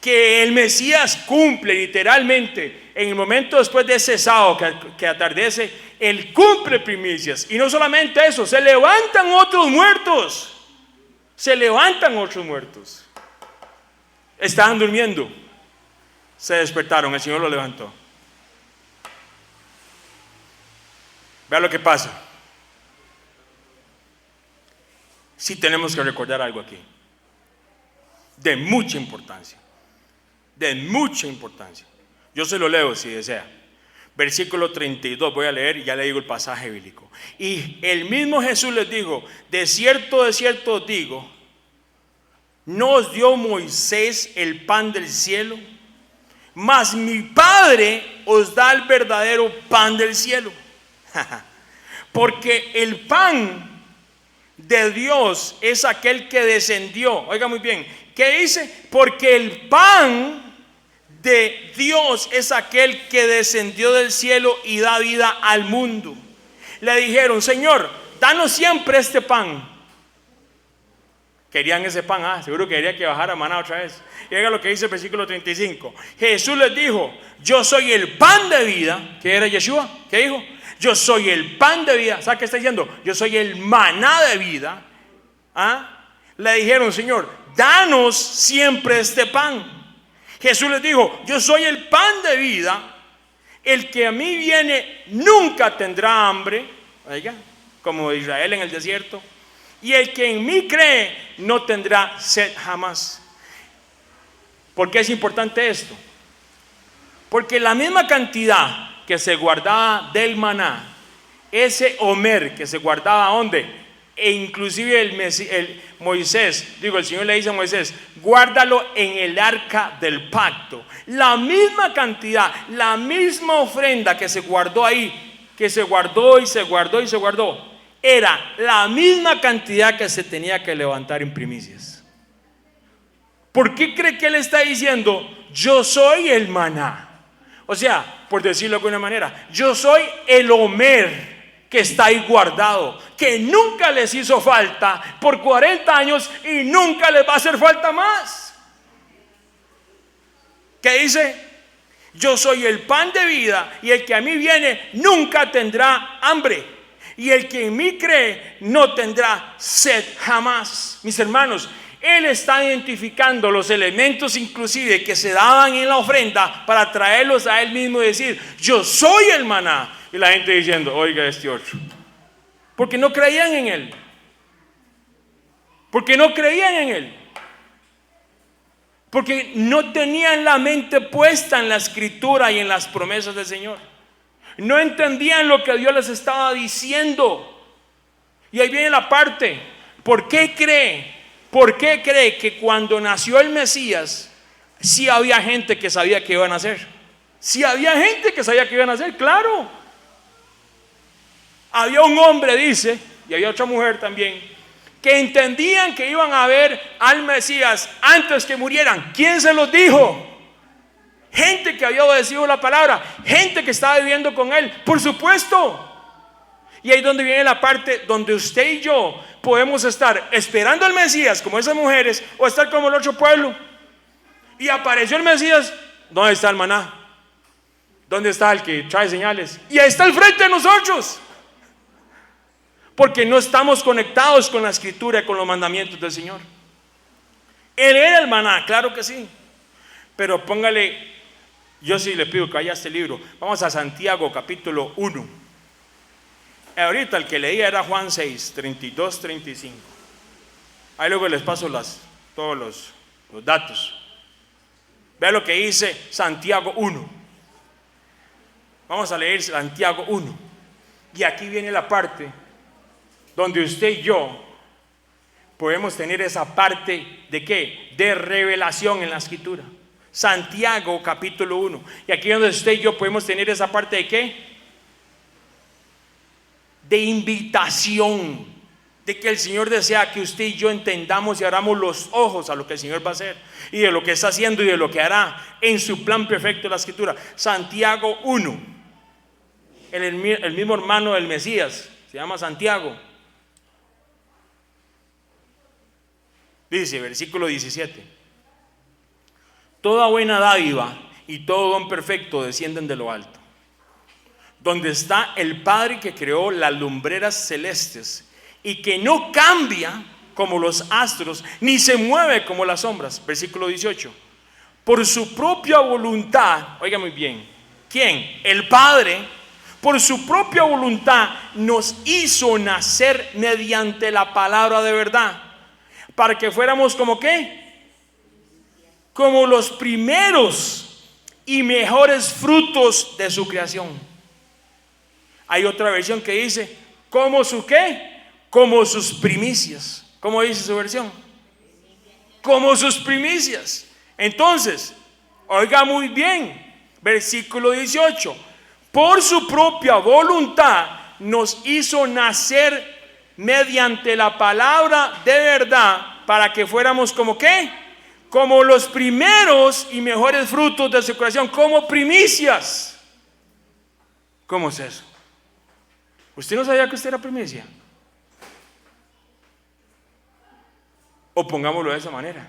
que el Mesías cumple literalmente en el momento después de ese sábado que atardece, Él cumple primicias. Y no solamente eso, se levantan otros muertos. Se levantan otros muertos. Estaban durmiendo, se despertaron, el Señor los levantó. Vea lo que pasa. Sí tenemos que recordar algo aquí, de mucha importancia. De mucha importancia. Yo se lo leo si desea. Versículo 32, voy a leer y ya le digo el pasaje bíblico. Y el mismo Jesús les dijo: de cierto os digo, ¿no os dio Moisés el pan del cielo? Mas mi Padre os da el verdadero pan del cielo. Porque el pan de Dios es aquel que descendió. Oiga muy bien, ¿qué dice? Porque el pan de Dios es aquel que descendió del cielo y da vida al mundo. Le dijeron: Señor, danos siempre este pan. Querían ese pan, seguro que quería que bajara maná otra vez. Y oiga lo que dice el versículo 35. Jesús les dijo: yo soy el pan de vida. ¿Qué era Yeshua? ¿Qué dijo? Yo soy el pan de vida. ¿Sabe qué está diciendo? Yo soy el maná de vida. Le dijeron: Señor, danos siempre este pan. Jesús les dijo: yo soy el pan de vida. El que a mí viene nunca tendrá hambre. Oiga, como Israel en el desierto. Y el que en mí cree no tendrá sed jamás. ¿Por qué es importante esto? Porque la misma cantidad que se guardaba del maná, ese Homer que se guardaba ¿dónde? E inclusive el Señor le dice a Moisés: guárdalo en el arca del pacto. La misma cantidad, la misma ofrenda que se guardó ahí, que se guardó y se guardó y se guardó, era la misma cantidad que se tenía que levantar en primicias. ¿Por qué cree que él está diciendo: yo soy el maná? O sea, por decirlo de alguna manera, yo soy el Homer que está ahí guardado, que nunca les hizo falta por 40 años y nunca les va a hacer falta más. ¿Qué dice? Yo soy el pan de vida, y el que a mí viene nunca tendrá hambre, y el que en mí cree no tendrá sed jamás. Mis hermanos, Él está identificando los elementos inclusive que se daban en la ofrenda para traerlos a Él mismo y decir: yo soy el maná. Y la gente diciendo: oiga este otro. Porque no creían en Él. Porque no creían en Él. Porque no tenían la mente puesta en la escritura y en las promesas del Señor. No entendían lo que Dios les estaba diciendo. Y ahí viene la parte: ¿por qué cree? ¿Por qué cree que cuando nació el Mesías sí había gente que sabía que iba a nacer? Sí había gente que sabía que iba a nacer, claro. Había un hombre, dice, y había otra mujer también, que entendían que iban a ver al Mesías antes que murieran. ¿Quién se los dijo? Gente que había obedecido la palabra, gente que estaba viviendo con él, por supuesto. Y ahí es donde viene la parte donde usted y yo podemos estar esperando al Mesías como esas mujeres, o estar como el otro pueblo. Y apareció el Mesías. ¿Dónde está el maná? ¿Dónde está el que trae señales? Y ahí está al frente de nosotros, porque no estamos conectados con la escritura y con los mandamientos del Señor. Él era el maná, claro que sí, pero póngale, yo sí le pido que vaya a este libro. Vamos a Santiago capítulo 1. Ahorita el que leía era Juan 6, 32, 35. Ahí luego les paso todos los datos. Vea lo que dice Santiago 1. Vamos a leer Santiago 1. Y aquí viene la parte donde usted y yo podemos tener esa parte de ¿qué? De revelación en la escritura. Santiago capítulo 1. Y aquí donde usted y yo podemos tener esa parte de ¿qué? De invitación, de que el Señor desea que usted y yo entendamos y abramos los ojos a lo que el Señor va a hacer, y de lo que está haciendo y de lo que hará en su plan perfecto de la escritura. Santiago 1. El mismo hermano del Mesías se llama Santiago. Dice, versículo 17: toda buena dádiva y todo don perfecto descienden de lo alto, donde está el Padre que creó las lumbreras celestes y que no cambia como los astros, ni se mueve como las sombras. Versículo 18: por su propia voluntad, oiga muy bien, ¿quién? El Padre, por su propia voluntad nos hizo nacer mediante la palabra de verdad, para que fuéramos como ¿qué? Como los primeros y mejores frutos de su creación. Hay otra versión que dice, ¿como su qué? Como sus primicias. ¿Cómo dice su versión? Como sus primicias. Entonces, oiga muy bien, versículo 18: por su propia voluntad nos hizo nacer mediante la palabra de verdad, para que fuéramos como ¿qué? Como los primeros y mejores frutos de su creación, como primicias. ¿Cómo es eso? ¿Usted no sabía que usted era primicia? O pongámoslo de esa manera: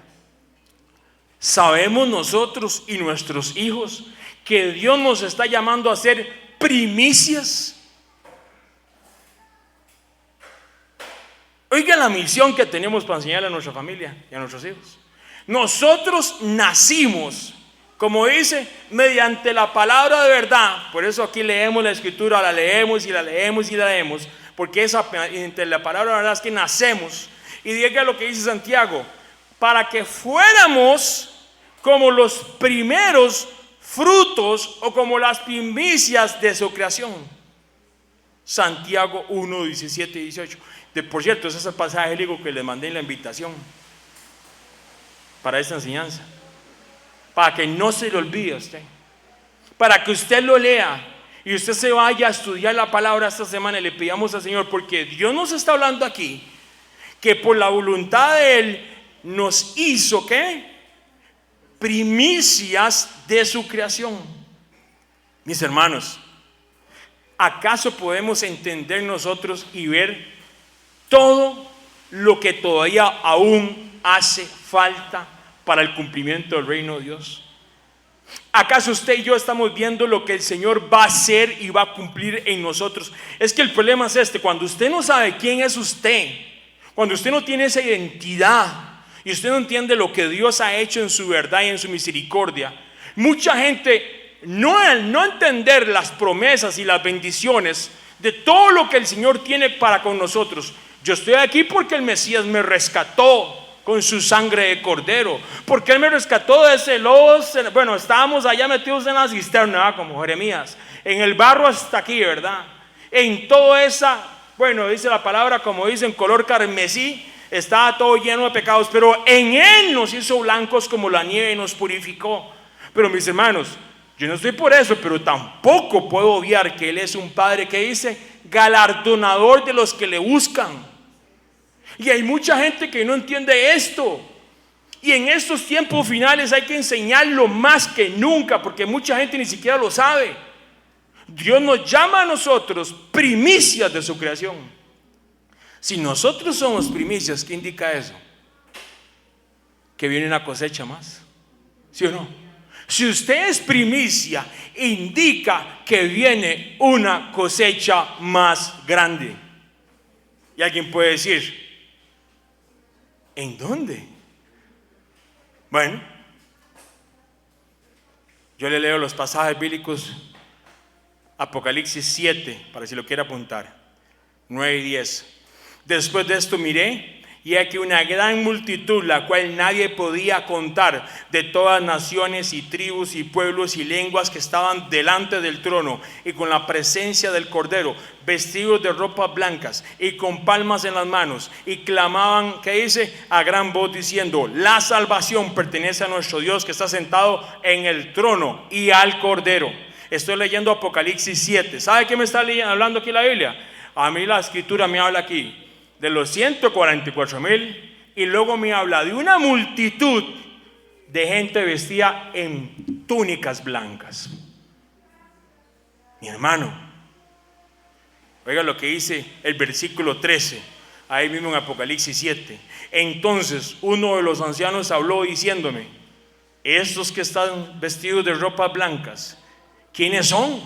¿sabemos nosotros y nuestros hijos que Dios nos está llamando a ser primicias? Oiga la misión que tenemos para enseñarle a nuestra familia y a nuestros hijos. Nosotros nacimos, como dice, mediante la palabra de verdad. Por eso aquí leemos la escritura, la leemos y la leemos y la leemos, porque entre la palabra de verdad es que nacemos. Y diga lo que dice Santiago: para que fuéramos como los primeros frutos o como las primicias de su creación. Santiago 1, 17 y 18. Por cierto, ese es el pasaje bíblico que les mandé en la invitación para esta enseñanza, para que no se le olvide a usted, para que usted lo lea y usted se vaya a estudiar la palabra esta semana. Y le pidamos al Señor, porque Dios nos está hablando aquí, que por la voluntad de Él nos hizo ¿qué? Primicias de su creación. Mis hermanos, ¿acaso podemos entender nosotros y ver todo lo que todavía aún hace falta para el cumplimiento del reino de Dios? ¿Acaso usted y yo estamos viendo lo que el Señor va a hacer y va a cumplir en nosotros? Es que el problema es este: cuando usted no sabe quién es usted, cuando usted no tiene esa identidad y usted no entiende lo que Dios ha hecho en su verdad y en su misericordia, mucha gente no entender las promesas y las bendiciones de todo lo que el Señor tiene para con nosotros. Yo estoy aquí porque el Mesías me rescató con su sangre de cordero, porque Él me rescató de ese lodo. Bueno, estábamos allá metidos en la cisterna, como Jeremías, en el barro hasta aquí, ¿verdad? En toda esa, bueno, dice la palabra, como dice, en color carmesí, estaba todo lleno de pecados, pero en Él nos hizo blancos como la nieve y nos purificó. Pero mis hermanos, yo no estoy por eso, pero tampoco puedo obviar que Él es un Padre que dice galardonador de los que le buscan. Y hay mucha gente que no entiende esto, y en estos tiempos finales hay que enseñarlo más que nunca, porque mucha gente ni siquiera lo sabe. Dios nos llama a nosotros primicias de su creación. Si nosotros somos primicias, ¿qué indica eso? Que viene una cosecha más, ¿sí o no? Si usted es primicia, indica que viene una cosecha más grande. Y alguien puede decir, ¿en dónde? Bueno, yo le leo los pasajes bíblicos, Apocalipsis 7, para si lo quiere apuntar, 9 y 10. Después de esto miré, y aquí una gran multitud, la cual nadie podía contar, de todas naciones y tribus y pueblos y lenguas, que estaban delante del trono y con la presencia del Cordero, vestidos de ropas blancas y con palmas en las manos, y clamaban, ¿qué dice? A gran voz diciendo: la salvación pertenece a nuestro Dios, que está sentado en el trono y al Cordero. Estoy leyendo Apocalipsis 7. ¿Sabe qué me está hablando aquí la Biblia? A mí la escritura me habla aquí de los 144,000, y luego me habla de una multitud de gente vestida en túnicas blancas. Mi hermano, oiga lo que dice el versículo 13, ahí mismo en Apocalipsis 7. Entonces uno de los ancianos habló diciéndome: estos que están vestidos de ropas blancas, ¿quiénes son?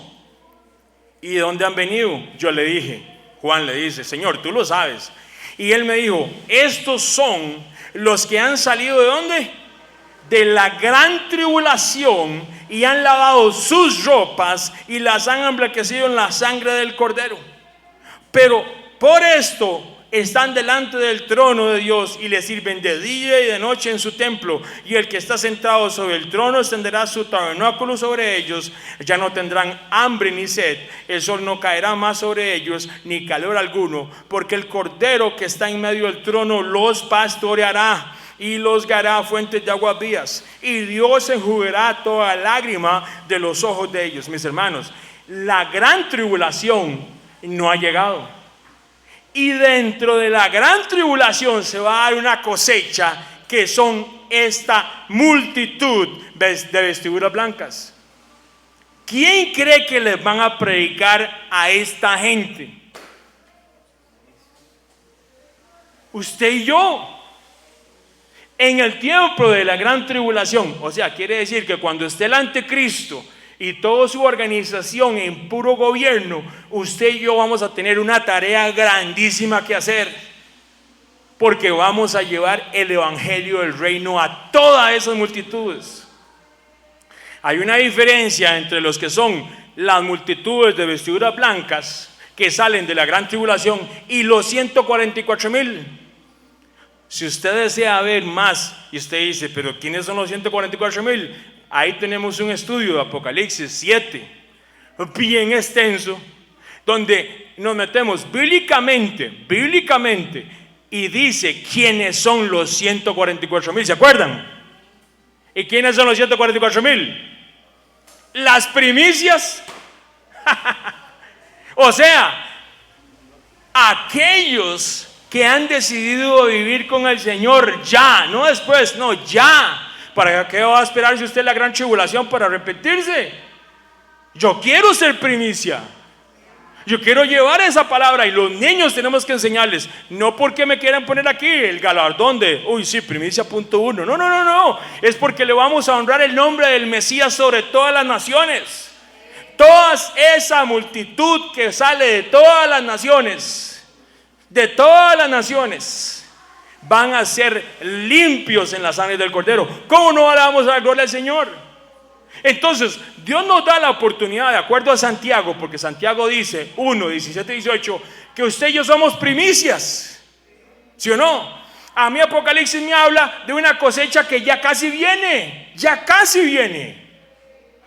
¿Y de dónde han venido? Yo le dije, Juan le dice: Señor, tú lo sabes. Y él me dijo: estos son los que han salido ¿de dónde? De la gran tribulación, y han lavado sus ropas y las han emblanquecido en la sangre del Cordero. Pero por esto están delante del trono de Dios y le sirven de día y de noche en su templo. Y el que está sentado sobre el trono extenderá su tabernáculo sobre ellos. Ya no tendrán hambre ni sed. El sol no caerá más sobre ellos, ni calor alguno, porque el Cordero que está en medio del trono los pastoreará y los guiará a fuentes de aguas vivas. Y Dios enjugará toda lágrima de los ojos de ellos. Mis hermanos, la gran tribulación no ha llegado. Y dentro de la gran tribulación se va a dar una cosecha, que son esta multitud de vestiduras blancas. ¿Quién cree que les van a predicar a esta gente? Usted y yo. En el tiempo de la gran tribulación, o sea, quiere decir que cuando esté el anticristo y toda su organización en puro gobierno, usted y yo vamos a tener una tarea grandísima que hacer, porque vamos a llevar el evangelio del reino a todas esas multitudes. Hay una diferencia entre los que son las multitudes de vestiduras blancas que salen de la gran tribulación y los 144,000. Si usted desea ver más y usted dice: pero ¿quiénes son los 144,000? Ahí tenemos un estudio de Apocalipsis 7, bien extenso, donde nos metemos bíblicamente, y dice quiénes son los 144,000. ¿Se acuerdan? ¿Y quiénes son los 144,000? Las primicias. O sea, aquellos que han decidido vivir con el Señor ya, no después, no, ya. ¿Para qué va a esperarse usted la gran tribulación para arrepentirse? Yo quiero ser primicia. Yo quiero llevar esa palabra, y los niños tenemos que enseñarles. No porque me quieran poner aquí el galardón de, uy, sí, primicia punto 1. No. Es porque le vamos a honrar el nombre del Mesías sobre todas las naciones. Toda esa multitud que sale de todas las naciones, van a ser limpios en la sangre del Cordero. ¿Cómo no le vamos a dar gloria al Señor? Entonces, Dios nos da la oportunidad, de acuerdo a Santiago, porque Santiago dice 1, 17, 18, que usted y yo somos primicias. ¿Sí o no? A mí Apocalipsis me habla de una cosecha que ya casi viene.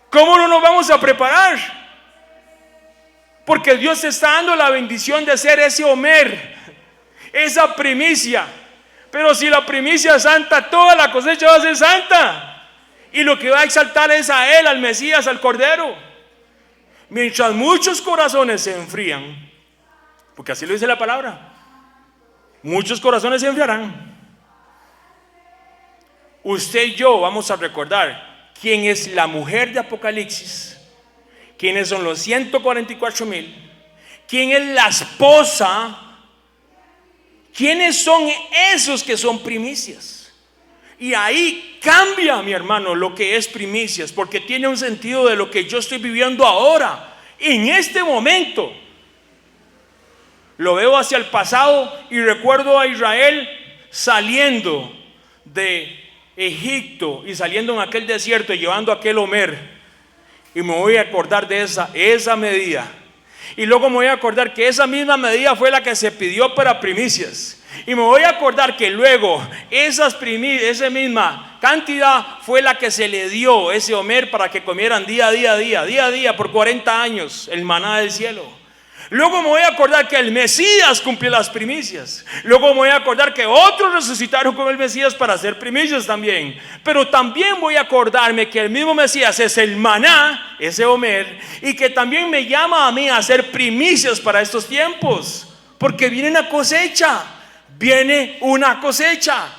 ¿Cómo no nos vamos a preparar? Porque Dios está dando la bendición de ser ese Homer, esa primicia. Pero si la primicia es santa, toda la cosecha va a ser santa. Y lo que va a exaltar es a Él, al Mesías, al Cordero. Mientras muchos corazones se enfrían, porque así lo dice la palabra, muchos corazones se enfriarán. Usted y yo vamos a recordar quién es la mujer de Apocalipsis, ¿Quiénes son los 144,000? ¿Quién es la esposa? ¿Quiénes son esos que son primicias? Y ahí cambia, mi hermano, lo que es primicias, porque tiene un sentido de lo que yo estoy viviendo ahora, en este momento. Lo veo hacia el pasado y recuerdo a Israel saliendo de Egipto y saliendo en aquel desierto y llevando aquel Homer, y me voy a acordar de esa medida. Y luego me voy a acordar que esa misma medida fue la que se pidió para primicias. Y me voy a acordar que luego esa misma cantidad fue la que se le dio ese Homer para que comieran día a día por 40 años el maná del cielo. Luego me voy a acordar que el Mesías cumplió las primicias. Luego me voy a acordar que otros resucitaron con el Mesías para hacer primicias también. Pero también voy a acordarme que el mismo Mesías es el maná, ese Homer, y que también me llama a mí a hacer primicias para estos tiempos, porque viene una cosecha. Viene una cosecha.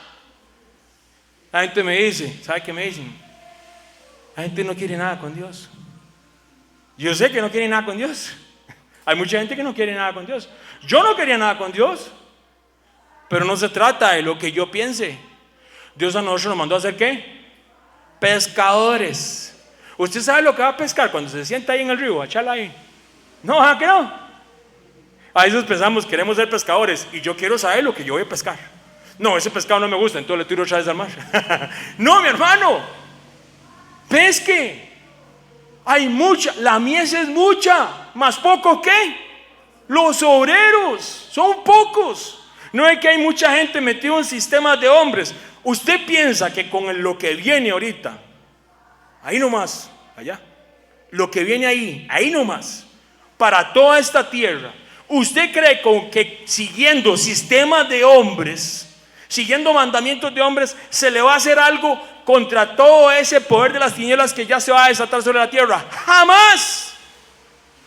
La gente me dice, ¿sabe qué me dicen? La gente no quiere nada con Dios. Yo sé que no quiere nada con Dios. Hay mucha gente que no quiere nada con Dios. Yo no quería nada con Dios. Pero no se trata de lo que yo piense. Dios a nosotros nos mandó a hacer ¿qué? Pescadores. ¿Usted sabe lo que va a pescar cuando se sienta ahí en el río? A echarla ahí. No, ¿a qué no? A veces pensamos, queremos ser pescadores y yo quiero saber lo que yo voy a pescar. No, ese pescado no me gusta, entonces le tiro otra vez al mar. No, mi hermano, pesque. Hay mucha, la mies es mucha, más poco que los obreros, son pocos. No es que hay mucha gente metida en sistemas de hombres. Usted piensa que con lo que viene ahorita, ahí nomás, allá, lo que viene ahí nomás, para toda esta tierra, ¿usted cree que siguiendo sistemas de hombres, siguiendo mandamientos de hombres, se le va a hacer algo contra todo ese poder de las tinieblas que ya se va a desatar sobre la tierra? Jamás.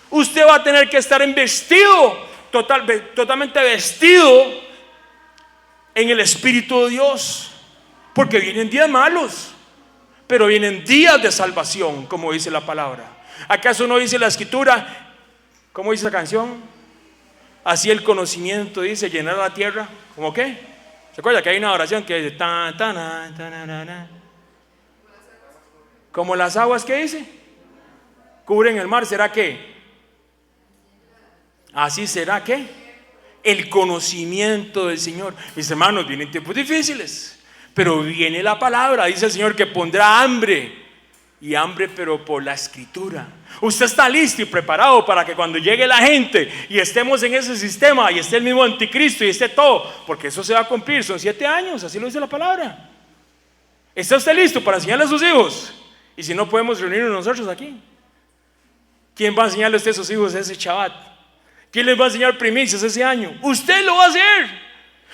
Usted va a tener que estar totalmente vestido en el Espíritu de Dios, porque vienen días malos, pero vienen días de salvación, como dice la palabra. ¿Acaso no dice la Escritura? ¿Cómo dice la canción? Así el conocimiento, dice, llenar la tierra. ¿Cómo qué? ¿Se acuerda que hay una oración que dice como las aguas que dice? Cubren el mar. ¿Será qué? Así será ¿qué? El conocimiento del Señor. Mis hermanos, vienen tiempos difíciles, pero viene la palabra. Dice el Señor que pondrá hambre, y hambre pero por la Escritura. Usted está listo y preparado para que cuando llegue la gente y estemos en ese sistema y esté el mismo anticristo y esté todo, porque eso se va a cumplir, son 7 años, así lo dice la palabra. ¿Está usted listo para enseñarle a sus hijos? Y si no, podemos reunirnos nosotros aquí. ¿Quién va a enseñarle a usted a sus hijos ese Shabbat? ¿Quién les va a enseñar primicias ese año? Usted lo va a hacer.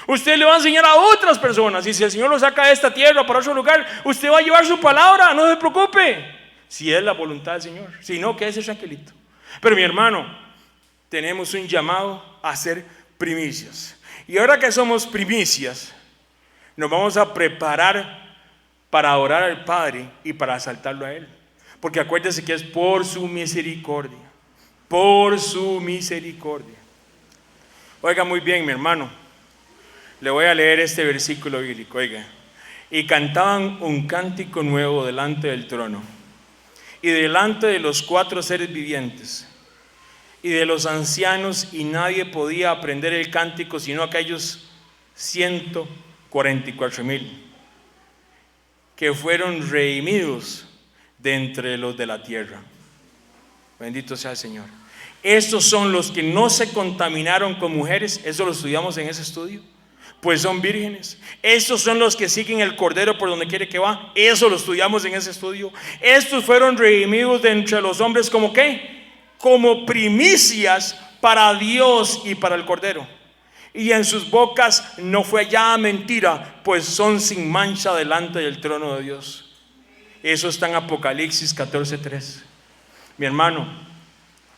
Usted le va a enseñar a otras personas. Y si el Señor lo saca de esta tierra para otro lugar, usted va a llevar su palabra, no se preocupe, si es la voluntad del Señor. Si no, quédese tranquilito. Pero mi hermano, tenemos un llamado a hacer primicias. Y ahora que somos primicias, nos vamos a preparar para adorar al Padre y para asaltarlo a Él. Porque acuérdese que es por su misericordia. Por su misericordia. Oiga muy bien, mi hermano, le voy a leer este versículo bíblico. Oiga: y cantaban un cántico nuevo delante del trono y delante de los 4 seres vivientes y de los ancianos, y nadie podía aprender el cántico sino aquellos 144,000 que fueron redimidos de entre los de la tierra. Bendito sea el Señor. Estos son los que no se contaminaron con mujeres. Eso lo estudiamos en ese estudio, pues son vírgenes. Estos son los que siguen el Cordero por donde quiere que va. Eso lo estudiamos en ese estudio. Estos fueron redimidos de entre los hombres como ¿qué? Como primicias para Dios y para el Cordero. Y en sus bocas no fue hallada mentira, pues son sin mancha delante del trono de Dios. Eso está en Apocalipsis 14:3. Mi hermano,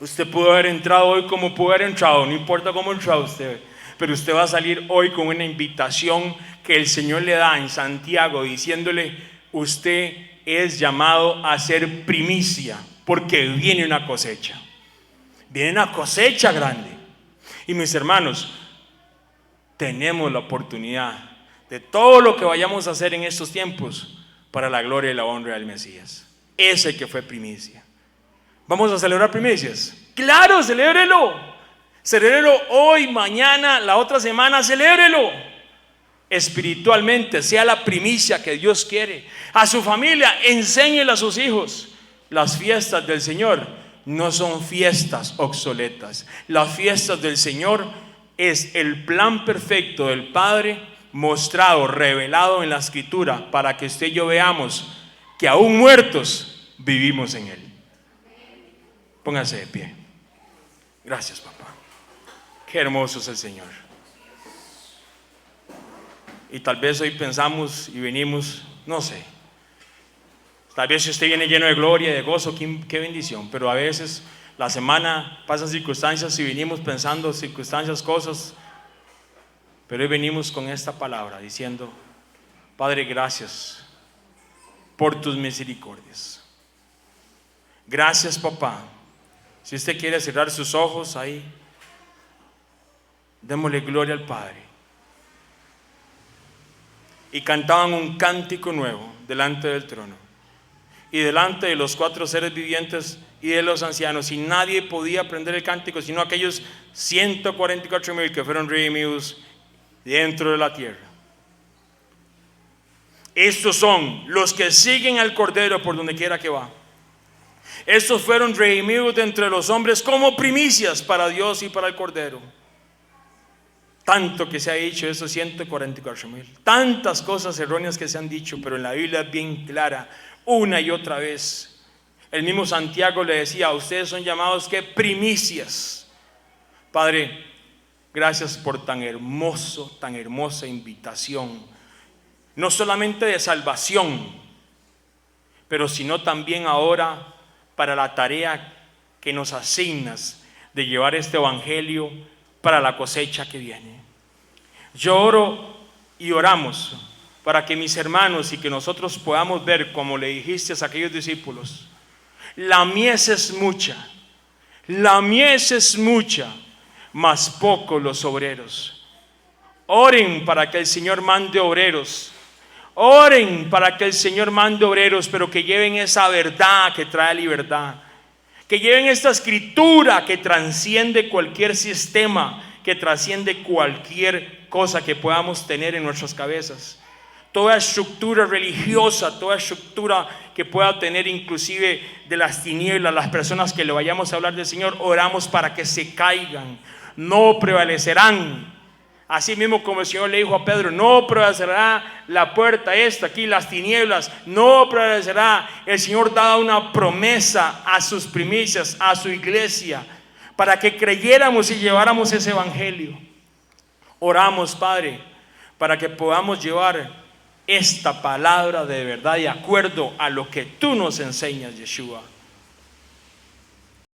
usted pudo haber entrado hoy como pudo haber entrado, no importa cómo entró usted, pero usted va a salir hoy con una invitación que el Señor le da en Santiago, diciéndole: usted es llamado a ser primicia porque viene una cosecha. Viene una cosecha grande. Y mis hermanos, tenemos la oportunidad de todo lo que vayamos a hacer en estos tiempos para la gloria y la honra del Mesías, ese que fue primicia. ¿Vamos a celebrar primicias? ¡Claro, celébrelo! Celébrelo hoy, mañana, la otra semana, celébrelo. Espiritualmente, sea la primicia que Dios quiere. A su familia, enséñele a sus hijos. Las fiestas del Señor no son fiestas obsoletas. Las fiestas del Señor es el plan perfecto del Padre mostrado, revelado en la Escritura, para que usted y yo veamos que aún muertos vivimos en Él. Póngase de pie. Gracias, papá. Qué hermoso es el Señor. Y tal vez hoy pensamos y venimos, no sé, tal vez si usted viene lleno de gloria, de gozo, qué bendición. Pero a veces la semana pasan circunstancias y venimos pensando circunstancias, cosas. Pero hoy venimos con esta palabra diciendo: Padre, gracias por tus misericordias. Gracias, papá. Si usted quiere cerrar sus ojos ahí, démosle gloria al Padre. Y cantaban un cántico nuevo delante del trono y delante de los 4 seres vivientes y de los ancianos, y nadie podía aprender el cántico sino aquellos 144,000 que fueron redimidos dentro de la tierra. Estos son los que siguen al Cordero por donde quiera que va. Estos fueron redimidos de entre los hombres como primicias para Dios y para el Cordero. Tanto que se ha dicho esos 144,000, tantas cosas erróneas que se han dicho, pero en la Biblia es bien clara, una y otra vez. El mismo Santiago le decía: ustedes son llamados ¿qué? Primicias. Padre, gracias por tan hermosa invitación, no solamente de salvación, pero sino también ahora para la tarea que nos asignas de llevar este evangelio para la cosecha que viene. Yo oro y oramos para que mis hermanos y que nosotros podamos ver, como le dijiste a aquellos discípulos: la mies es mucha, mas pocos los obreros. Oren para que el Señor mande obreros. Oren para que el Señor mande obreros, pero que lleven esa verdad que trae libertad. Que lleven esta escritura que trasciende cualquier sistema, que trasciende cualquier cosa que podamos tener en nuestras cabezas. Toda estructura religiosa, toda estructura que pueda tener inclusive de las tinieblas, las personas que le vayamos a hablar del Señor, oramos para que se caigan, no prevalecerán. Así mismo como el Señor le dijo a Pedro: no prevalecerá la puerta esta aquí, las tinieblas, no prevalecerá. El Señor daba una promesa a sus primicias, a su iglesia, para que creyéramos y lleváramos ese evangelio. Oramos, Padre, para que podamos llevar esta palabra de verdad de acuerdo a lo que tú nos enseñas, Yeshua.